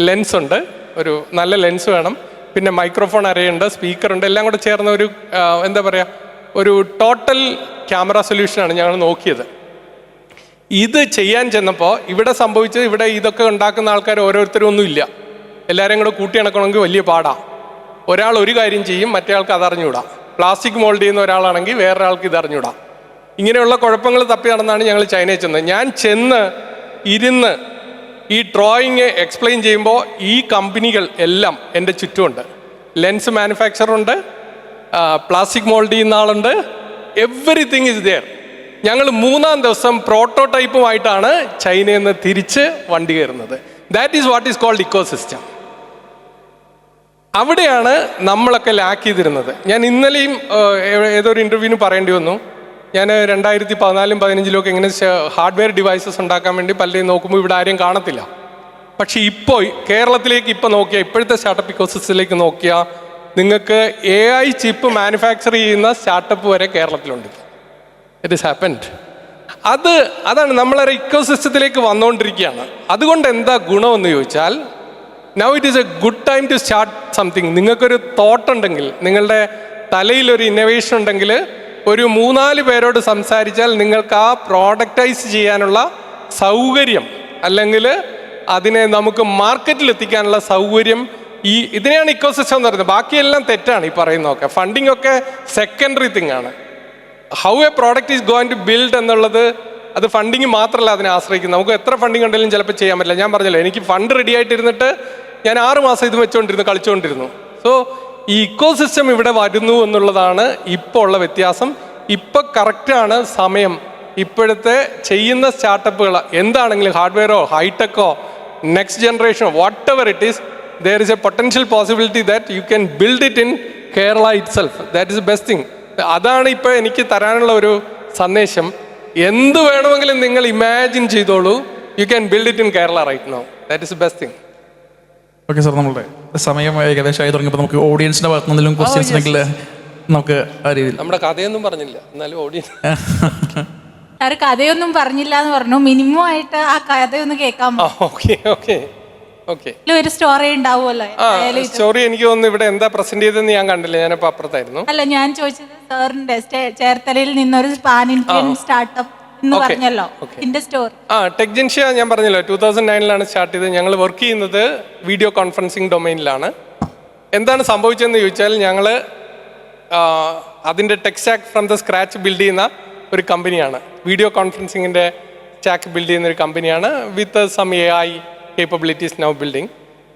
ലെൻസ് ഉണ്ട്, ഒരു നല്ല ലെൻസ് വേണം, പിന്നെ മൈക്രോഫോൺ അരയുണ്ട്, സ്പീക്കറുണ്ട്, എല്ലാം കൂടെ ചേർന്ന ഒരു എന്താ പറയുക, ഒരു ടോട്ടൽ ക്യാമറ സൊല്യൂഷനാണ് ഞങ്ങൾ നോക്കിയത്. ഇത് ചെയ്യാൻ ചെന്നപ്പോൾ ഇവിടെ സംഭവിച്ചത്, ഇവിടെ ഇതൊക്കെ ഉണ്ടാക്കുന്ന ആൾക്കാർ ഓരോരുത്തരും ഒന്നും ഇല്ല, എല്ലാവരെയും കൂടെ കൂട്ടി ഇണക്കണമെങ്കിൽ വലിയ പാടാണ്. ഒരാൾ ഒരു കാര്യം ചെയ്യും, മറ്റേ ആൾക്ക് അതറിഞ്ഞൂടാ. പ്ലാസ്റ്റിക് മോൾഡ് ചെയ്യുന്ന ഒരാളാണെങ്കിൽ വേറൊരാൾക്ക് ഇതറിഞ്ഞൂടാ. ഇങ്ങനെയുള്ള കുഴപ്പങ്ങൾ തപ്പി നടന്നാണ് ഞങ്ങൾ ചൈനയിൽ ചെന്നത്. ഞാൻ ചെന്ന് ഇരുന്ന് ഈ ഡ്രോയിങ് എക്സ്പ്ലെയിൻ ചെയ്യുമ്പോൾ ഈ കമ്പനികൾ എല്ലാം എൻ്റെ ചുറ്റുമുണ്ട്. ലെൻസ് മാനുഫാക്ചറുണ്ട്, പ്ലാസ്റ്റിക് മോൾഡ് ചെയ്യുന്ന ആളുണ്ട്, എവറിത്തിങ് ഇസ് ദെയർ. ഞങ്ങൾ 3-ാം ദിവസം പ്രോട്ടോടൈപ്പുമായിട്ടാണ് ചൈനയിൽ നിന്ന് തിരിച്ച് വണ്ടി കയറുന്നത്. That is what is called ecosystem. അവിടെയാണ് നമ്മളൊക്കെ ലാക്ക് ചെയ്തിരുന്നത്. ഞാൻ ഇന്നലെയും ഏതൊരു ഇൻ്റർവ്യൂവിന് പറയേണ്ടി വന്നു, ഞാൻ 2014-15 ഇങ്ങനെ ഹാർഡ്വെയർ ഡിവൈസസ് ഉണ്ടാക്കാൻ വേണ്ടി പലരെയും നോക്കുമ്പോൾ ഇവിടെ ആരെയും കാണത്തില്ല. പക്ഷേ ഇപ്പോൾ കേരളത്തിലേക്ക് ഇപ്പോൾ നോക്കിയാൽ, ഇപ്പോഴത്തെ സ്റ്റാർട്ടപ്പ് ഇക്കോസിസ്റ്റത്തിലേക്ക് നോക്കിയാൽ നിങ്ങൾക്ക് AI ചിപ്പ് മാനുഫാക്ചർ ചെയ്യുന്ന സ്റ്റാർട്ടപ്പ് വരെ കേരളത്തിലുണ്ട്. It is happened. അതാണ് നമ്മളൊരു ഇക്കോസിസ്റ്റത്തിലേക്ക് വന്നുകൊണ്ടിരിക്കുകയാണ്. അതുകൊണ്ട് എന്താ ഗുണമെന്ന് ചോദിച്ചാൽ, now it is a good time to start something. നിങ്ങൾക്കൊരു തോട്ട് ഉണ്ടെങ്കിൽ, നിങ്ങളുടെ തലയിലൊരു ഇന്നോവേഷൻ ഉണ്ടെങ്കിൽ, ഒരു 3-4 പേരോട് സംസാരിച്ചാൽ നിങ്ങൾക്ക് ആ പ്രോഡക്റ്റൈസ് ചെയ്യാനുള്ള സൗകര്യം, അല്ലെങ്കിൽ അതിനെ നമുക്ക് മാർക്കറ്റിൽ എത്തിക്കാനുള്ള സൗകര്യം, ഇതിനെയാണ് ഇക്കോസിസ്റ്റം എന്ന് പറയുന്നത്. ബാക്കിയെല്ലാം തെറ്റാണ് ഈ പറയുന്നതൊക്കെ. ഫണ്ടിങ് ഒക്കെ സെക്കൻഡറി തിങ് ആണ്. How a product is going to build എന്നുള്ളത് അത് ഫണ്ടിങ് മാത്രമല്ല അതിനെ ആശ്രയിക്കുന്നത്. നമുക്ക് എത്ര ഫണ്ടിങ് ഉണ്ടെങ്കിലും ചിലപ്പോൾ ചെയ്യാൻ പറ്റില്ല. ഞാൻ പറഞ്ഞല്ലോ, എനിക്ക് ഫണ്ട് റെഡി ആയിട്ടിരുന്നിട്ട് ഞാൻ 6 മാസം ഇത് വെച്ചുകൊണ്ടിരുന്നു, കളിച്ചുകൊണ്ടിരുന്നു. സോ ഈ ഇക്കോസിസ്റ്റം ഇവിടെ വരുന്നു എന്നുള്ളതാണ് ഇപ്പോൾ ഉള്ള വ്യത്യാസം. ഇപ്പം കറക്റ്റാണ് സമയം. ഇപ്പോഴത്തെ ചെയ്യുന്ന സ്റ്റാർട്ടപ്പുകൾ എന്താണെങ്കിലും, ഹാർഡ്വെയറോ ഹൈടെക്കോ നെക്സ്റ്റ് ജനറേഷനോ whatever it is, there is a potential possibility that you can build it in Kerala itself. That is the best thing. അതാണ് ഇപ്പോൾ എനിക്ക് തരാനുള്ള ഒരു സന്ദേശം. എന്ത് വേണമെങ്കിലും നിങ്ങൾ ഇമാജിൻ ചെയ്തോളൂ. You can build it in Kerala right now. That is the best thing. Okay sir, നമ്മളുടെ സമയം ഏകദേശമായി തുടങ്ങിയപ്പോൾ നമുക്ക് ഓഡിയൻസിൻ്റെ ഭാഗത്ത് നിന്നും ക്വസ്റ്റ്യൻസ് ഉണ്ടെങ്കിൽ നമുക്ക് ആ രീതിയിൽ. നമ്മുടെ കഥയൊന്നും പറഞ്ഞില്ല, എന്നാലും ഓഡിയൻസ് സാർ കഥയൊന്നും പറഞ്ഞില്ല എന്ന് പറഞ്ഞു. മിനിമം ആയിട്ട് ആ കഥയൊന്ന് കേൾക്കാമോ? Okay okay okay. ഒരു സ്റ്റോറി ഉണ്ടാവുമല്ലോ. സ്റ്റോറി എനിക്ക് തോന്നുന്നു ഇവിടെ എന്താ പ്രസന്റ് ചെയ്തെന്ന് ഞാൻ കണ്ടില്ല, ഞാനിപ്പോ അപ്പുറത്തായിരുന്നു. അല്ല, ഞാൻ ചോദിച്ചത് സാറിന്റെ ചേർത്തലയിൽ നിന്നൊരു പാൻ ഇന്ത്യൻ സ്റ്റാർട്ടപ്പ് എന്ന് പറഞ്ഞല്ലോ, ഇതിന്റെ സ്റ്റോറി. ടെക്ജൻഷ്യ ഞാൻ പറഞ്ഞല്ലോ 2009 സ്റ്റാർട്ട് ചെയ്തത്. ഞങ്ങൾ വർക്ക് ചെയ്യുന്നത് വീഡിയോ കോൺഫറൻസിങ് ഡൊമൈനിലാണ്. എന്താണ് സംഭവിച്ചതെന്ന് ചോദിച്ചാൽ, ഞങ്ങൾ അതിൻ്റെ tech stack from the scratch build ചെയ്യുന്ന ഒരു കമ്പനിയാണ്. വീഡിയോ കോൺഫറൻസിങ്ങിൻ്റെ സ്റ്റാക്ക് ബിൽഡ് ചെയ്യുന്ന ഒരു കമ്പനിയാണ്. With some AI capabilities now building.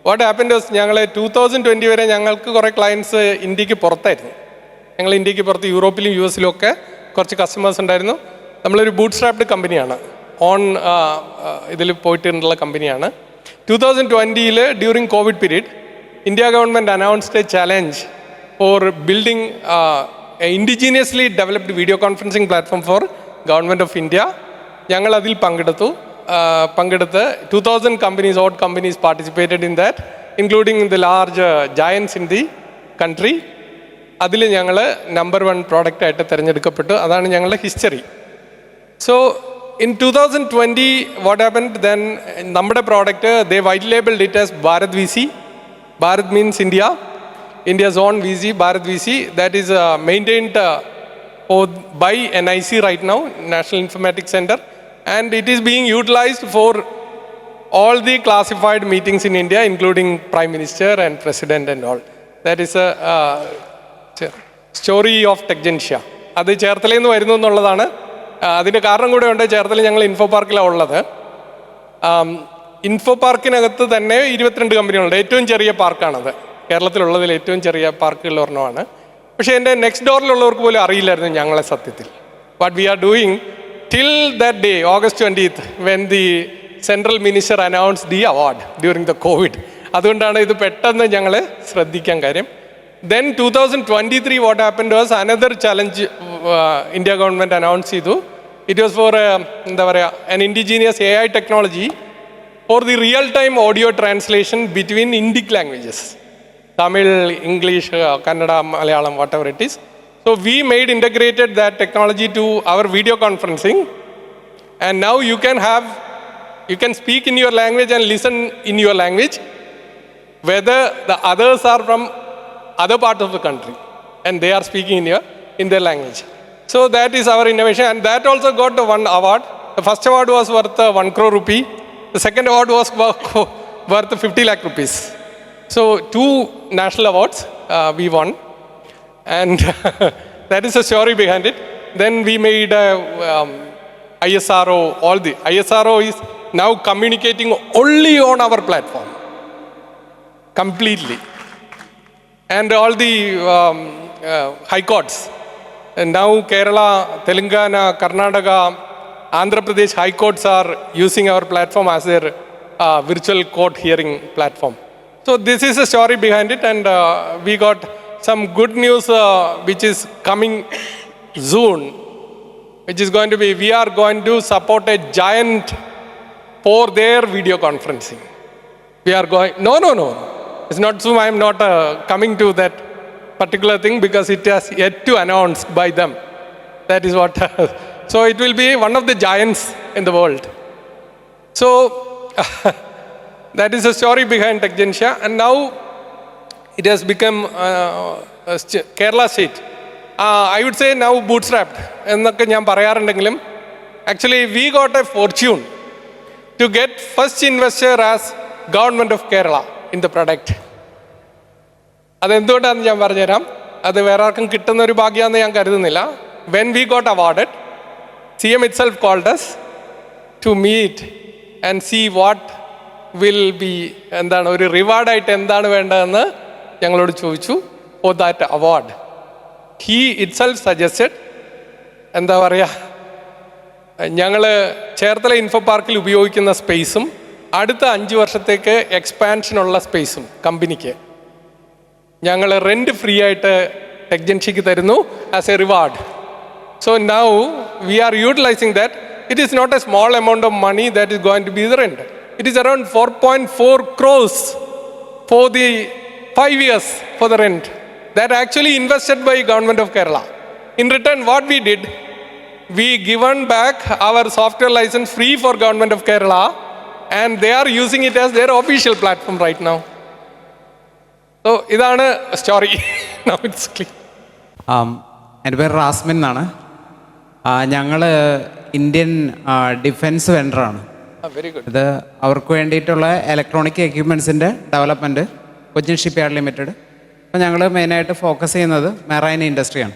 What happened was, ഞങ്ങൾ 2020 വരെ ഞങ്ങൾക്ക് കുറേ ക്ലയൻസ് ഇന്ത്യക്ക് പുറത്തായിരുന്നു. ഞങ്ങൾ ഇന്ത്യക്ക് പുറത്ത് യൂറോപ്പിലും US-ലും ഒക്കെ കുറച്ച് കസ്റ്റമേഴ്സ് ഉണ്ടായിരുന്നു. നമ്മളൊരു ബൂട്ട് സ്ട്രാപ്ഡ് കമ്പനിയാണ്, ഇതിൽ പോയിട്ടുള്ള കമ്പനിയാണ്. 2020 during Covid period India government announced A challenge for building indigenously developed video conferencing platform for government of India. ഞങ്ങൾ അതിൽ പങ്കെടുത്ത് 2000 companies, odd companies participated in that, including the large giants in the country. അതിൽ ഞങ്ങൾ number 1 product ആയിട്ട് തിരഞ്ഞെടുക്കപ്പെട്ടു. അതാണ് ഞങ്ങളുടെ history. So in 2020 what happened then, നമ്മുടെ product they white labelled it as Bharat VC. Bharat means India, India's own VC, Bharat VC, that is maintained by NIC right now, National Informatics Center, and it is being utilized for all the classified meetings in India, including Prime Minister and President and all. That is a story of Techgentia. അത് ചേർത്തലയിൽ നിന്ന് വരുന്നു എന്നുള്ളതാണ്. അതിൻ്റെ കാരണം കൂടെ ഉണ്ട്. ചേർത്തല ഞങ്ങൾ ഇൻഫോ പാർക്കിലാണ് ഉള്ളത്. ഇൻഫോ പാർക്കിനകത്ത് തന്നെ 22 കമ്പനികളുണ്ട്. ഏറ്റവും ചെറിയ പാർക്കാണത്. കേരളത്തിലുള്ളതിൽ ഏറ്റവും ചെറിയ പാർക്കുകളിൽ ഒരെണ്ണമാണ്. പക്ഷേ എൻ്റെ നെക്സ്റ്റ് ഡോറിലുള്ളവർക്ക് പോലും അറിയില്ലായിരുന്നു ഞങ്ങളെ സത്യത്തിൽ. What we are doing till that day, August 20th, when the central minister announced the award during the COVID. അതുകൊണ്ടാണ് ഇത് പെട്ടെന്ന് ഞങ്ങൾ ശ്രദ്ധിക്കാൻ കാര്യം. Then 2023 what happened was another challenge India government announced ചെയ്തു. It was for എന്താ പറയുക, an indigenous AI technology for the real time audio translation between Indic languages, Tamil, English, Kannada, Malayalam, whatever it is. So we integrated that technology to our video conferencing, and now you can speak in your language and listen in your language, whether the others are from other parts of the country and they are speaking in their language. So that is our innovation, and that also got one award. The first award was worth 1 crore rupee. The second award was worth 50 lakh rupees. So 2 national awards we won. And that is the story behind it. Then we made ISRO. All the ISRO is now communicating only on our platform completely, and all the high courts now Kerala, Telangana, Karnataka, Andhra Pradesh High Courts are using our platform as their virtual court hearing platform. So this is the story behind it, and we got some good news which is coming soon, which is going to be, we are going to support a giant for their video conferencing. We are going, no. It's not Zoom. I am not coming to that particular thing because it has yet to announce by them. That is what. So it will be one of the giants in the world. So that is the story behind TechGentia, and now it has become Kerala state. I would say now bootstrapped. എന്നൊക്കെ ഞാൻ പറയാറുണ്ടെങ്കിലും actually we got a fortune to get first investor as Government of Kerala in the product. അതെന്തുകൊണ്ടാണെന്ന് ഞാൻ പറഞ്ഞുതരാം. അത് വേറെ ആർക്കും കിട്ടുന്ന ഒരു ഭാഗ്യമാണെന്ന് ഞാൻ കരുതുന്നില്ല. When we got awarded, CM itself called us to meet and see what will be, എന്താണ് ഒരു റിവാർഡായിട്ട് എന്താണ് വേണ്ടതെന്ന് ഞങ്ങളോട് ചോദിച്ചു. For that award he it self suggested, എന്താ പറയുക, ഞങ്ങൾ ചേർത്തല ഇൻഫോ പാർക്കിൽ ഉപയോഗിക്കുന്ന സ്പേസും അടുത്ത 5 വർഷത്തേക്ക് എക്സ്പാൻഷനുള്ള സ്പേസും കമ്പനിക്ക് ഞങ്ങൾ റെൻറ്റ് ഫ്രീ ആയിട്ട് ടെക്ജൻഷ്യക്ക് തരുന്നു as a reward. So now we are utilising that. It is not a small amount of money that is going to be the rent. It is around 4.4 crores for the 5 years for the rent. That actually invested by Government of Kerala. In return, what we did, we given back our software license free for Government of Kerala, and they are using it as their official platform right now. So, idana story. Now it's clear. എൻ്റെ പേര് റാസ്മിൻ എന്നാണ്. ഞങ്ങൾ Indian defence വെണ്ടറാണ്. Very good. ഇത് അവർക്ക് വേണ്ടിയിട്ടുള്ള electronic എക്യുപ്മെൻറ്റ്സിൻ്റെ development Cochin shipyard limited. അപ്പോൾ ഞങ്ങൾ മെയിനായിട്ട് ഫോക്കസ് ചെയ്യുന്നത് മെറൈൻ ഇൻഡസ്ട്രിയാണ്.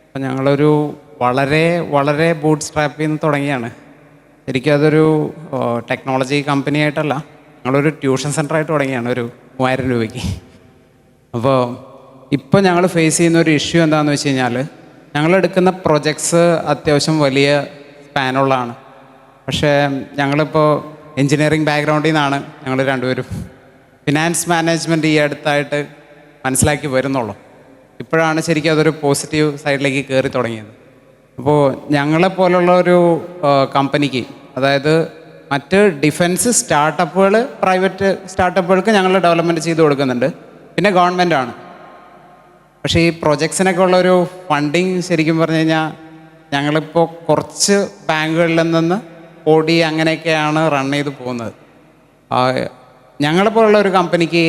അപ്പോൾ ഞങ്ങളൊരു വളരെ ബൂട്ട് സ്ട്രാപ്പിൽ നിന്ന് തുടങ്ങിയാണ്. ശരിക്കും അതൊരു ടെക്നോളജി കമ്പനി ആയിട്ടല്ല, ഞങ്ങളൊരു ട്യൂഷൻ സെൻ്ററായിട്ട് തുടങ്ങിയാണ് ഒരു 3000 രൂപയ്ക്ക്. അപ്പോൾ ഇപ്പോൾ ഞങ്ങൾ ഫേസ് ചെയ്യുന്ന ഒരു ഇഷ്യൂ എന്താണെന്ന് വെച്ച് കഴിഞ്ഞാൽ, ഞങ്ങളെടുക്കുന്ന പ്രൊജക്ട്സ് അത്യാവശ്യം വലിയ സ്പാനുള്ളതാണ്. പക്ഷേ ഞങ്ങളിപ്പോൾ എൻജിനീയറിംഗ് ബാക്ക്ഗ്രൗണ്ടിൽ നിന്നാണ് ഞങ്ങൾ രണ്ടുപേരും. ഫിനാൻസ് മാനേജ്മെൻറ്റ് ഈ അടുത്തായിട്ട് മനസ്സിലാക്കി വരുന്നുള്ളൂ. ഇപ്പോഴാണ് ശരിക്കും അതൊരു പോസിറ്റീവ് സൈഡിലേക്ക് കയറി തുടങ്ങിയത്. അപ്പോൾ ഞങ്ങളെപ്പോലുള്ള ഒരു കമ്പനിക്ക്, അതായത് മറ്റ് ഡിഫൻസ് സ്റ്റാർട്ടപ്പുകൾ, പ്രൈവറ്റ് സ്റ്റാർട്ടപ്പുകൾക്ക് ഞങ്ങൾ ഡെവലപ്മെൻറ്റ് ചെയ്ത് കൊടുക്കുന്നുണ്ട്, പിന്നെ ഗവൺമെൻറ്റാണ്. പക്ഷേ ഈ പ്രൊജക്ട്സിനൊക്കെ ഉള്ളൊരു ഫണ്ടിങ് ശരിക്കും പറഞ്ഞു കഴിഞ്ഞാൽ ഞങ്ങളിപ്പോൾ കുറച്ച് ബാങ്കുകളിൽ നിന്ന് ഓടി അങ്ങനെയൊക്കെയാണ് റൺ ചെയ്ത് പോകുന്നത്. ഞങ്ങളെപ്പോലുള്ള ഒരു കമ്പനിക്ക്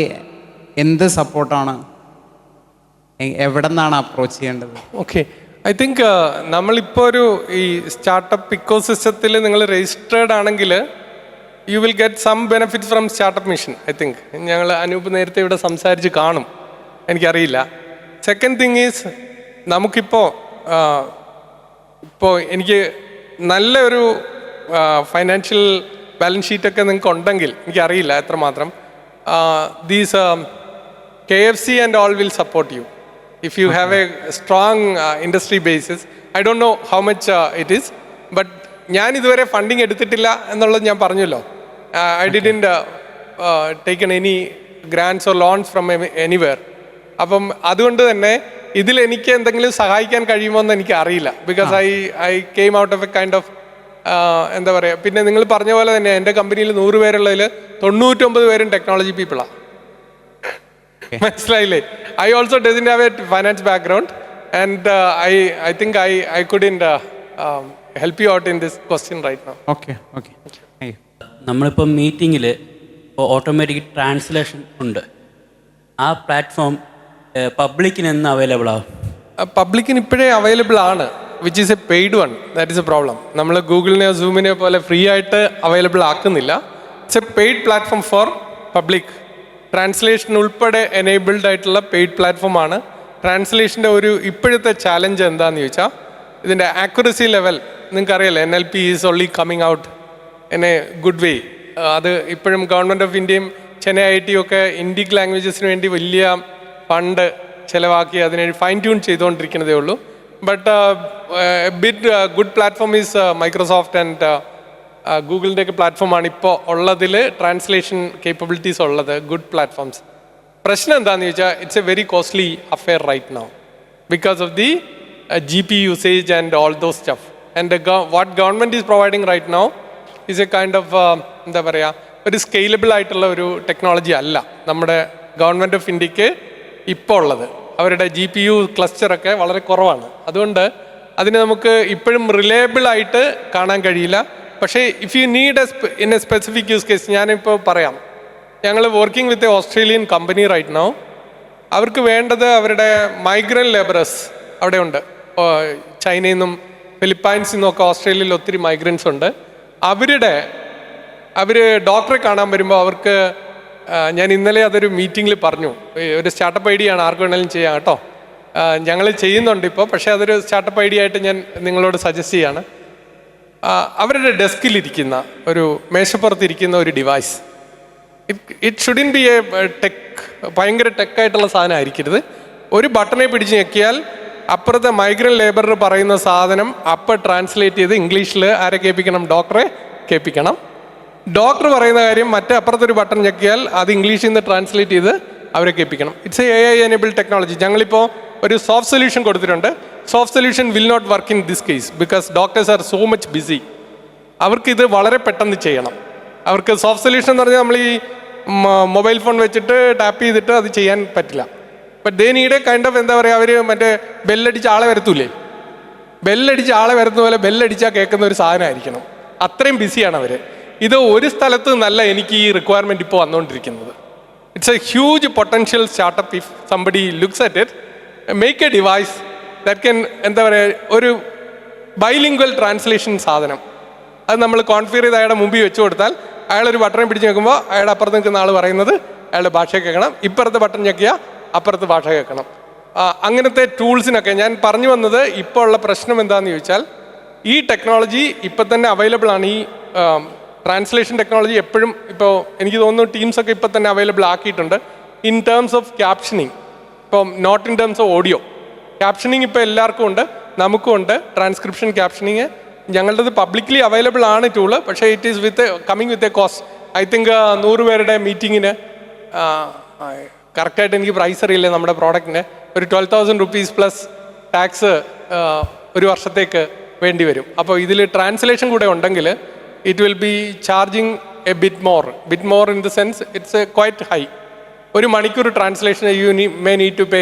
എന്ത് സപ്പോർട്ടാണ്, എവിടെ നിന്നാണ് അപ്രോച്ച് ചെയ്യേണ്ടത്? ഓക്കെ, ഐ തിങ്ക് നമ്മളിപ്പോൾ ഒരു ഈ സ്റ്റാർട്ടപ്പ് ഇക്കോസിസ്റ്റത്തിൽ നിങ്ങൾ രജിസ്റ്റേർഡ് ആണെങ്കിൽ you will get some benefits from startup mission. I think ഞങ്ങൾ അനൂപ് നേരത്തെ ഇവിടെ സംസാരിച്ച് കാണും, എനിക്കറിയില്ല. സെക്കൻഡ് തിങ് ഈസ്, നമുക്കിപ്പോൾ എനിക്ക് നല്ല ഒരു ഫൈനാൻഷ്യൽ ബാലൻസ് ഷീറ്റൊക്കെ നിങ്ങൾക്ക് ഉണ്ടെങ്കിൽ, എനിക്കറിയില്ല എത്രമാത്രം, these KFC and all will support you. If you have a strong industry basis, I don't know how much it is, but ഞാൻ ഇതുവരെ ഫണ്ടിങ് എടുത്തിട്ടില്ല എന്നുള്ളത് ഞാൻ പറഞ്ഞല്ലോ. I didn't taken any grants or loans from anywhere. അപ്പം അതുകൊണ്ട് തന്നെ ഇതിൽ എനിക്ക് എന്തെങ്കിലും സഹായിക്കാൻ കഴിയുമോ എന്ന് എനിക്ക് അറിയില്ല. Because I came out of A kind of എന്താ പറയുക. പിന്നെ നിങ്ങൾ പറഞ്ഞ പോലെ തന്നെ എൻ്റെ കമ്പനിയിൽ 100 പേരുള്ളതിൽ 99 പേരും ടെക്നോളജി പീപ്പിളാണ്. മനസ്സിലായില്ലേ? I also doesn't have a finance background, and I think I couldn't help you out in this question right now. Okay. നമ്മളിപ്പം മീറ്റിങ്ങിൽ ഇപ്പോൾ ഓട്ടോമാറ്റിക് ട്രാൻസ്ലേഷൻ ഉണ്ട്. ആ പ്ലാറ്റ്ഫോം പബ്ലിക്കിന് എന്ന് അവൈലബിൾ ആവും? പബ്ലിക്കിന് ഇപ്പോഴേ അവൈലബിൾ ആണ്, which is a paid one. That is a problem. നമ്മൾ ഗൂഗിളിനെയോ സൂമിനെയോ പോലെ ഫ്രീ ആയിട്ട് അവൈലബിൾ ആക്കുന്നില്ല. It's a paid platform for public. Translation ഉൾപ്പെടെ എനേബിൾഡ് ആയിട്ടുള്ള പെയ്ഡ് പ്ലാറ്റ്ഫോമാണ്. ട്രാൻസ്ലേഷൻ്റെ ഒരു ഇപ്പോഴത്തെ ചാലഞ്ച് എന്താണെന്ന് ചോദിച്ചാൽ, ഇതിൻ്റെ ആക്യുറസി ലെവൽ നിങ്ങൾക്കറിയാലോ, NLP is only coming out in a good way. അത് ഇപ്പോഴും ഗവൺമെൻറ് ഓഫ് ഇന്ത്യയും ചെന്നൈ IIT ഒക്കെ ഇന്ത്യൻ ലാംഗ്വേജസിന് വേണ്ടി വലിയ ഫണ്ട് ചിലവാക്കി അതിനെ ഫൈൻ ട്യൂൺ ചെയ്തുകൊണ്ടിരിക്കുന്നതേ ഉള്ളൂ. But a bit good platform is Microsoft and ഗൂഗിളിൻ്റെ ഒക്കെ പ്ലാറ്റ്ഫോമാണ് ഇപ്പോൾ ഉള്ളതിൽ ട്രാൻസ്ലേഷൻ കേപ്പബിലിറ്റീസ് ഉള്ളത്, ഗുഡ് പ്ലാറ്റ്ഫോംസ്. പ്രശ്നം എന്താണെന്ന് ചോദിച്ചാൽ it's a very costly affair right now because of the GP usage and all those stuff. And what government is providing right now is a kind of എന്താ പറയുക, ഒരു scalable ആയിട്ടുള്ള ഒരു technology അല്ല നമ്മുടെ ഗവൺമെൻറ് ഓഫ് ഇന്ത്യക്ക് ഇപ്പോൾ ഉള്ളത്. അവരുടെ GPU ക്ലസ്റ്ററൊക്കെ വളരെ കുറവാണ്. അതുകൊണ്ട് അതിന് നമുക്ക് ഇപ്പോഴും റിലയബിൾ ആയിട്ട് കാണാൻ കഴിയില്ല. പക്ഷേ if you need in a specific use case, ഞാനിപ്പോൾ പറയാം, ഞങ്ങൾ working with a Australian company right now. അവർക്ക് വേണ്ടത് അവരുടെ മൈഗ്രൻ്റ് ലേബറേഴ്സ് അവിടെ ഉണ്ട്. ചൈനയിൽ നിന്നും ഫിലിപ്പൈൻസിൽ നിന്നൊക്കെ ഓസ്ട്രേലിയയിൽ ഒത്തിരി മൈഗ്രൻസ് ഉണ്ട്. അവർ ഡോക്ടറെ കാണാൻ വരുമ്പോൾ അവർക്ക്, ഞാൻ ഇന്നലെ അതൊരു മീറ്റിങ്ങിൽ പറഞ്ഞു, ഒരു സ്റ്റാർട്ടപ്പ് ഐഡിയ ആണ്, ആർക്ക് വേണമെങ്കിലും ചെയ്യാം കേട്ടോ. ഞങ്ങൾ ചെയ്യുന്നുണ്ട് ഇപ്പോൾ, പക്ഷേ അതൊരു സ്റ്റാർട്ടപ്പ് ഐഡിയ ആയിട്ട് ഞാൻ നിങ്ങളോട് സജസ്റ്റ് ചെയ്യാണ്. അവരുടെ ഡെസ്കിലിരിക്കുന്ന ഒരു മേശപ്പുറത്തിരിക്കുന്ന ഒരു device, it shouldn't B A tech, ഭയങ്കര ടെക്കായിട്ടുള്ള സാധനം ആയിരിക്കരുത്. ഒരു ബട്ടണെ പിടിച്ച് ഞെക്കിയാൽ അപ്പുറത്തെ മൈഗ്രൻ്റ് ലേബറർ പറയുന്ന സാധനം അപ്പം ട്രാൻസ്ലേറ്റ് ചെയ്ത് ഇംഗ്ലീഷിൽ ആരെ കേൾപ്പിക്കണം? ഡോക്ടറെ കേൾപ്പിക്കണം. ഡോക്ടർ പറയുന്ന കാര്യം മറ്റേ അപ്പുറത്തൊരു ബട്ടൺ ഞെക്കിയാൽ അത് ഇംഗ്ലീഷിൽ നിന്ന് ട്രാൻസ്ലേറ്റ് ചെയ്ത് അവരെ കേൾപ്പിക്കണം. It's a AI enabled technology. ഞങ്ങളിപ്പോൾ ഒരു സോഫ്റ്റ് സൊല്യൂഷൻ കൊടുത്തിട്ടുണ്ട്. Soft solution will not work in this case because doctors are so much busy. അവർക്കിത് വളരെ പെട്ടെന്ന് ചെയ്യണം. അവർക്ക് സോഫ്റ്റ് സൊല്യൂഷൻ എന്ന് പറഞ്ഞാൽ നമ്മൾ ഈ മൊബൈൽ ഫോൺ വെച്ചിട്ട് ടാപ്പ് ചെയ്തിട്ട് അത് ചെയ്യാൻ പറ്റില്ല. But they need A kind of, എന്താ പറയുക, അവർ മറ്റേ ബെല്ലടിച്ച് ആളെ വരുത്തൂലേ, ബെല്ലടിച്ച് ആളെ വരുന്ന പോലെ ബെല്ലടിച്ചാൽ കേൾക്കുന്ന ഒരു സാധനമായിരിക്കണം. അത്രയും ബിസിയാണ് അവർ. ഇത് ഒരു സ്ഥലത്ത് നിന്നല്ല എനിക്ക് ഈ റിക്വയർമെൻറ്റ് ഇപ്പോൾ വന്നുകൊണ്ടിരിക്കുന്നത്. It's A huge potential startup if somebody looks at it. Make A device that can, എന്താ പറയുക, ഒരു ബൈലിംഗ്വൽ ട്രാൻസ്ലേഷൻ സാധനം. അത് നമ്മൾ കോൺഫിഗർ ചെയ്ത് അയാളുടെ മുമ്പിൽ വെച്ച് കൊടുത്താൽ അയാളൊരു ബട്ടൺ പിടിച്ച് നോക്കുമ്പോൾ അയാളുടെ അപ്പുറത്ത് നിൽക്കുന്ന ആൾ പറയുന്നത് അയാളുടെ ഭാഷ കേൾക്കണം, ഇപ്പുറത്തെ ബട്ടൺ ഞെക്കിയാൽ അപ്പുറത്ത് ഭാഷ കേൾക്കണം. അങ്ങനത്തെ ടൂൾസിനൊക്കെ ഞാൻ പറഞ്ഞു വന്നത്, ഇപ്പോൾ ഉള്ള പ്രശ്നം എന്താണെന്ന് ചോദിച്ചാൽ ഈ ടെക്നോളജി ഇപ്പം തന്നെ അവൈലബിൾ ആണ്. ഈ ട്രാൻസ്ലേഷൻ ടെക്നോളജി എപ്പോഴും, ഇപ്പോൾ എനിക്ക് തോന്നുന്നു ടീംസൊക്കെ ഇപ്പം തന്നെ അവൈലബിൾ ആക്കിയിട്ടുണ്ട് ഇൻ ടേംസ് ഓഫ് ക്യാപ്ഷനിങ്. ഇപ്പം not in terms of audio captioning ഇപ്പോൾ എല്ലാവർക്കും ഉണ്ട്, നമുക്കും ഉണ്ട്. ട്രാൻസ്ക്രിപ്ഷൻ ക്യാപ്ഷനിങ് ഞങ്ങളുടേത് പബ്ലിക്കലി അവൈലബിൾ ആണ് ടൂള്. പക്ഷേ it is coming with a cost. I think 100 പേരുടെ മീറ്റിങ്ങിന്, കറക്റ്റായിട്ട് എനിക്ക് പ്രൈസ് അറിയില്ല നമ്മുടെ പ്രോഡക്റ്റിന്, ഒരു 12,000 rupees പ്ലസ് ടാക്സ് ഒരു വർഷത്തേക്ക് വേണ്ടി വരും. അപ്പോൾ ഇതിൽ ട്രാൻസ്ലേഷൻ കൂടെ ഉണ്ടെങ്കിൽ it will be charging a bit more in the sense it's quite high. ഒരു മണിക്കൂർ translation you may need to pay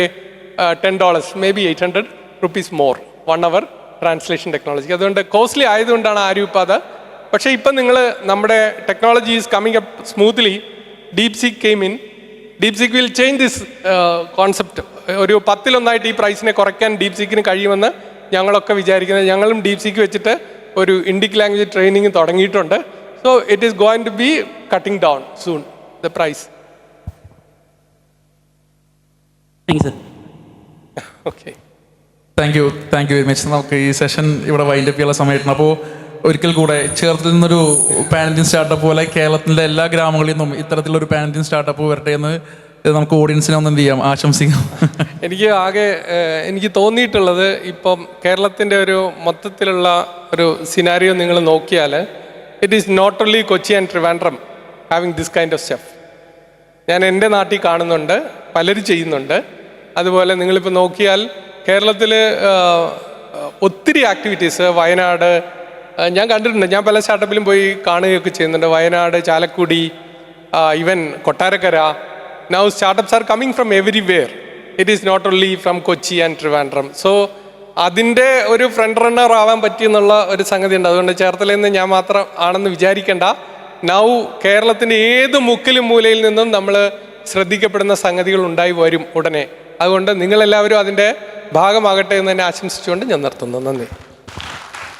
$10, maybe 800 rupees more 1 hour translation technology. അതുകൊണ്ട് കോസ്റ്റ്ലി ആയതുകൊണ്ടാണ് ആരും ഇപ്പം അത്. പക്ഷേ ഇപ്പം നിങ്ങൾ, നമ്മുടെ technology is coming up smoothly. DeepSeek came in. DeepSeek will change this concept. ഒരു 10-1 ഈ പ്രൈസിനെ കുറയ്ക്കാൻ DeepSeekന് കഴിയുമെന്ന് ഞങ്ങളൊക്കെ വിചാരിക്കുന്നത്. ഞങ്ങളും DeepSeek വെച്ചിട്ട് ഒരു ഇൻഡിക് ലാംഗ്വേജ് ട്രെയിനിങ് തുടങ്ങിയിട്ടുണ്ട്. So it is going to be cutting down soon the price. Okay, thank you very much. നമുക്ക് ഈ സെഷൻ ഇവിടെ വൈൻഡ് അപ്പ് ചെയ്യാനുള്ള സമയമായിട്ടുണ്ട്. അപ്പോൾ ഒരിക്കൽ കൂടെ ചേർത്തിൽ നിന്നൊരു പാൻ ഇന്ത്യൻ സ്റ്റാർട്ടപ്പ് പോലെ കേരളത്തിൻ്റെ എല്ലാ ഗ്രാമങ്ങളിൽ നിന്നും ഇത്തരത്തിലൊരു പാൻ ഇന്ത്യൻ സ്റ്റാർട്ടപ്പ് വരട്ടെ എന്ന് നമുക്ക് ഓഡിയൻസിനെ ഒന്ന് എന്ത് ചെയ്യാം, ആശംസിക്കാം. എനിക്ക് തോന്നിയിട്ടുള്ളത്, ഇപ്പം കേരളത്തിൻ്റെ ഒരു മൊത്തത്തിലുള്ള ഒരു സിനാരിയോ നിങ്ങൾ നോക്കിയാൽ, it is not only Kochi and Trivandrum having this kind of stuff. ഞാൻ എൻ്റെ നാട്ടിൽ കാണുന്നുണ്ട്, പലരും ചെയ്യുന്നുണ്ട്. അതുപോലെ നിങ്ങളിപ്പോൾ നോക്കിയാൽ കേരളത്തിൽ ഒത്തിരി ആക്ടിവിറ്റീസ്, വയനാട് ഞാൻ കണ്ടിട്ടുണ്ട്. ഞാൻ പല സ്റ്റാർട്ടപ്പിലും പോയി കാണുകയൊക്കെ ചെയ്യുന്നുണ്ട്. Wayanad, Chalakudy, even Kottarakkara. Now startups are coming from everywhere. It is not only from Kochi and Trivandrum. So അതിൻ്റെ ഒരു ഫ്രണ്ട് റണ്ണർ ആവാൻ പറ്റിയെന്നുള്ള ഒരു സംഗതി ഉണ്ട്. അതുകൊണ്ട് ചേർത്തലയിൽ നിന്ന് ഞാൻ മാത്രം ആണെന്ന് വിചാരിക്കേണ്ട. നൗ കേരളത്തിൻ്റെ ഏത് മുക്കിലും മൂലയിൽ നിന്നും നമ്മൾ ശ്രദ്ധിക്കപ്പെടുന്ന സംഗതികൾ ഉണ്ടായി വരും ഉടനെ. അതുകൊണ്ട് നിങ്ങളെല്ലാവരും അതിൻ്റെ ഭാഗമാകട്ടെ എന്ന് തന്നെ ആശംസിച്ചുകൊണ്ട് ഞാൻ നിർത്തുന്നു. നന്ദി.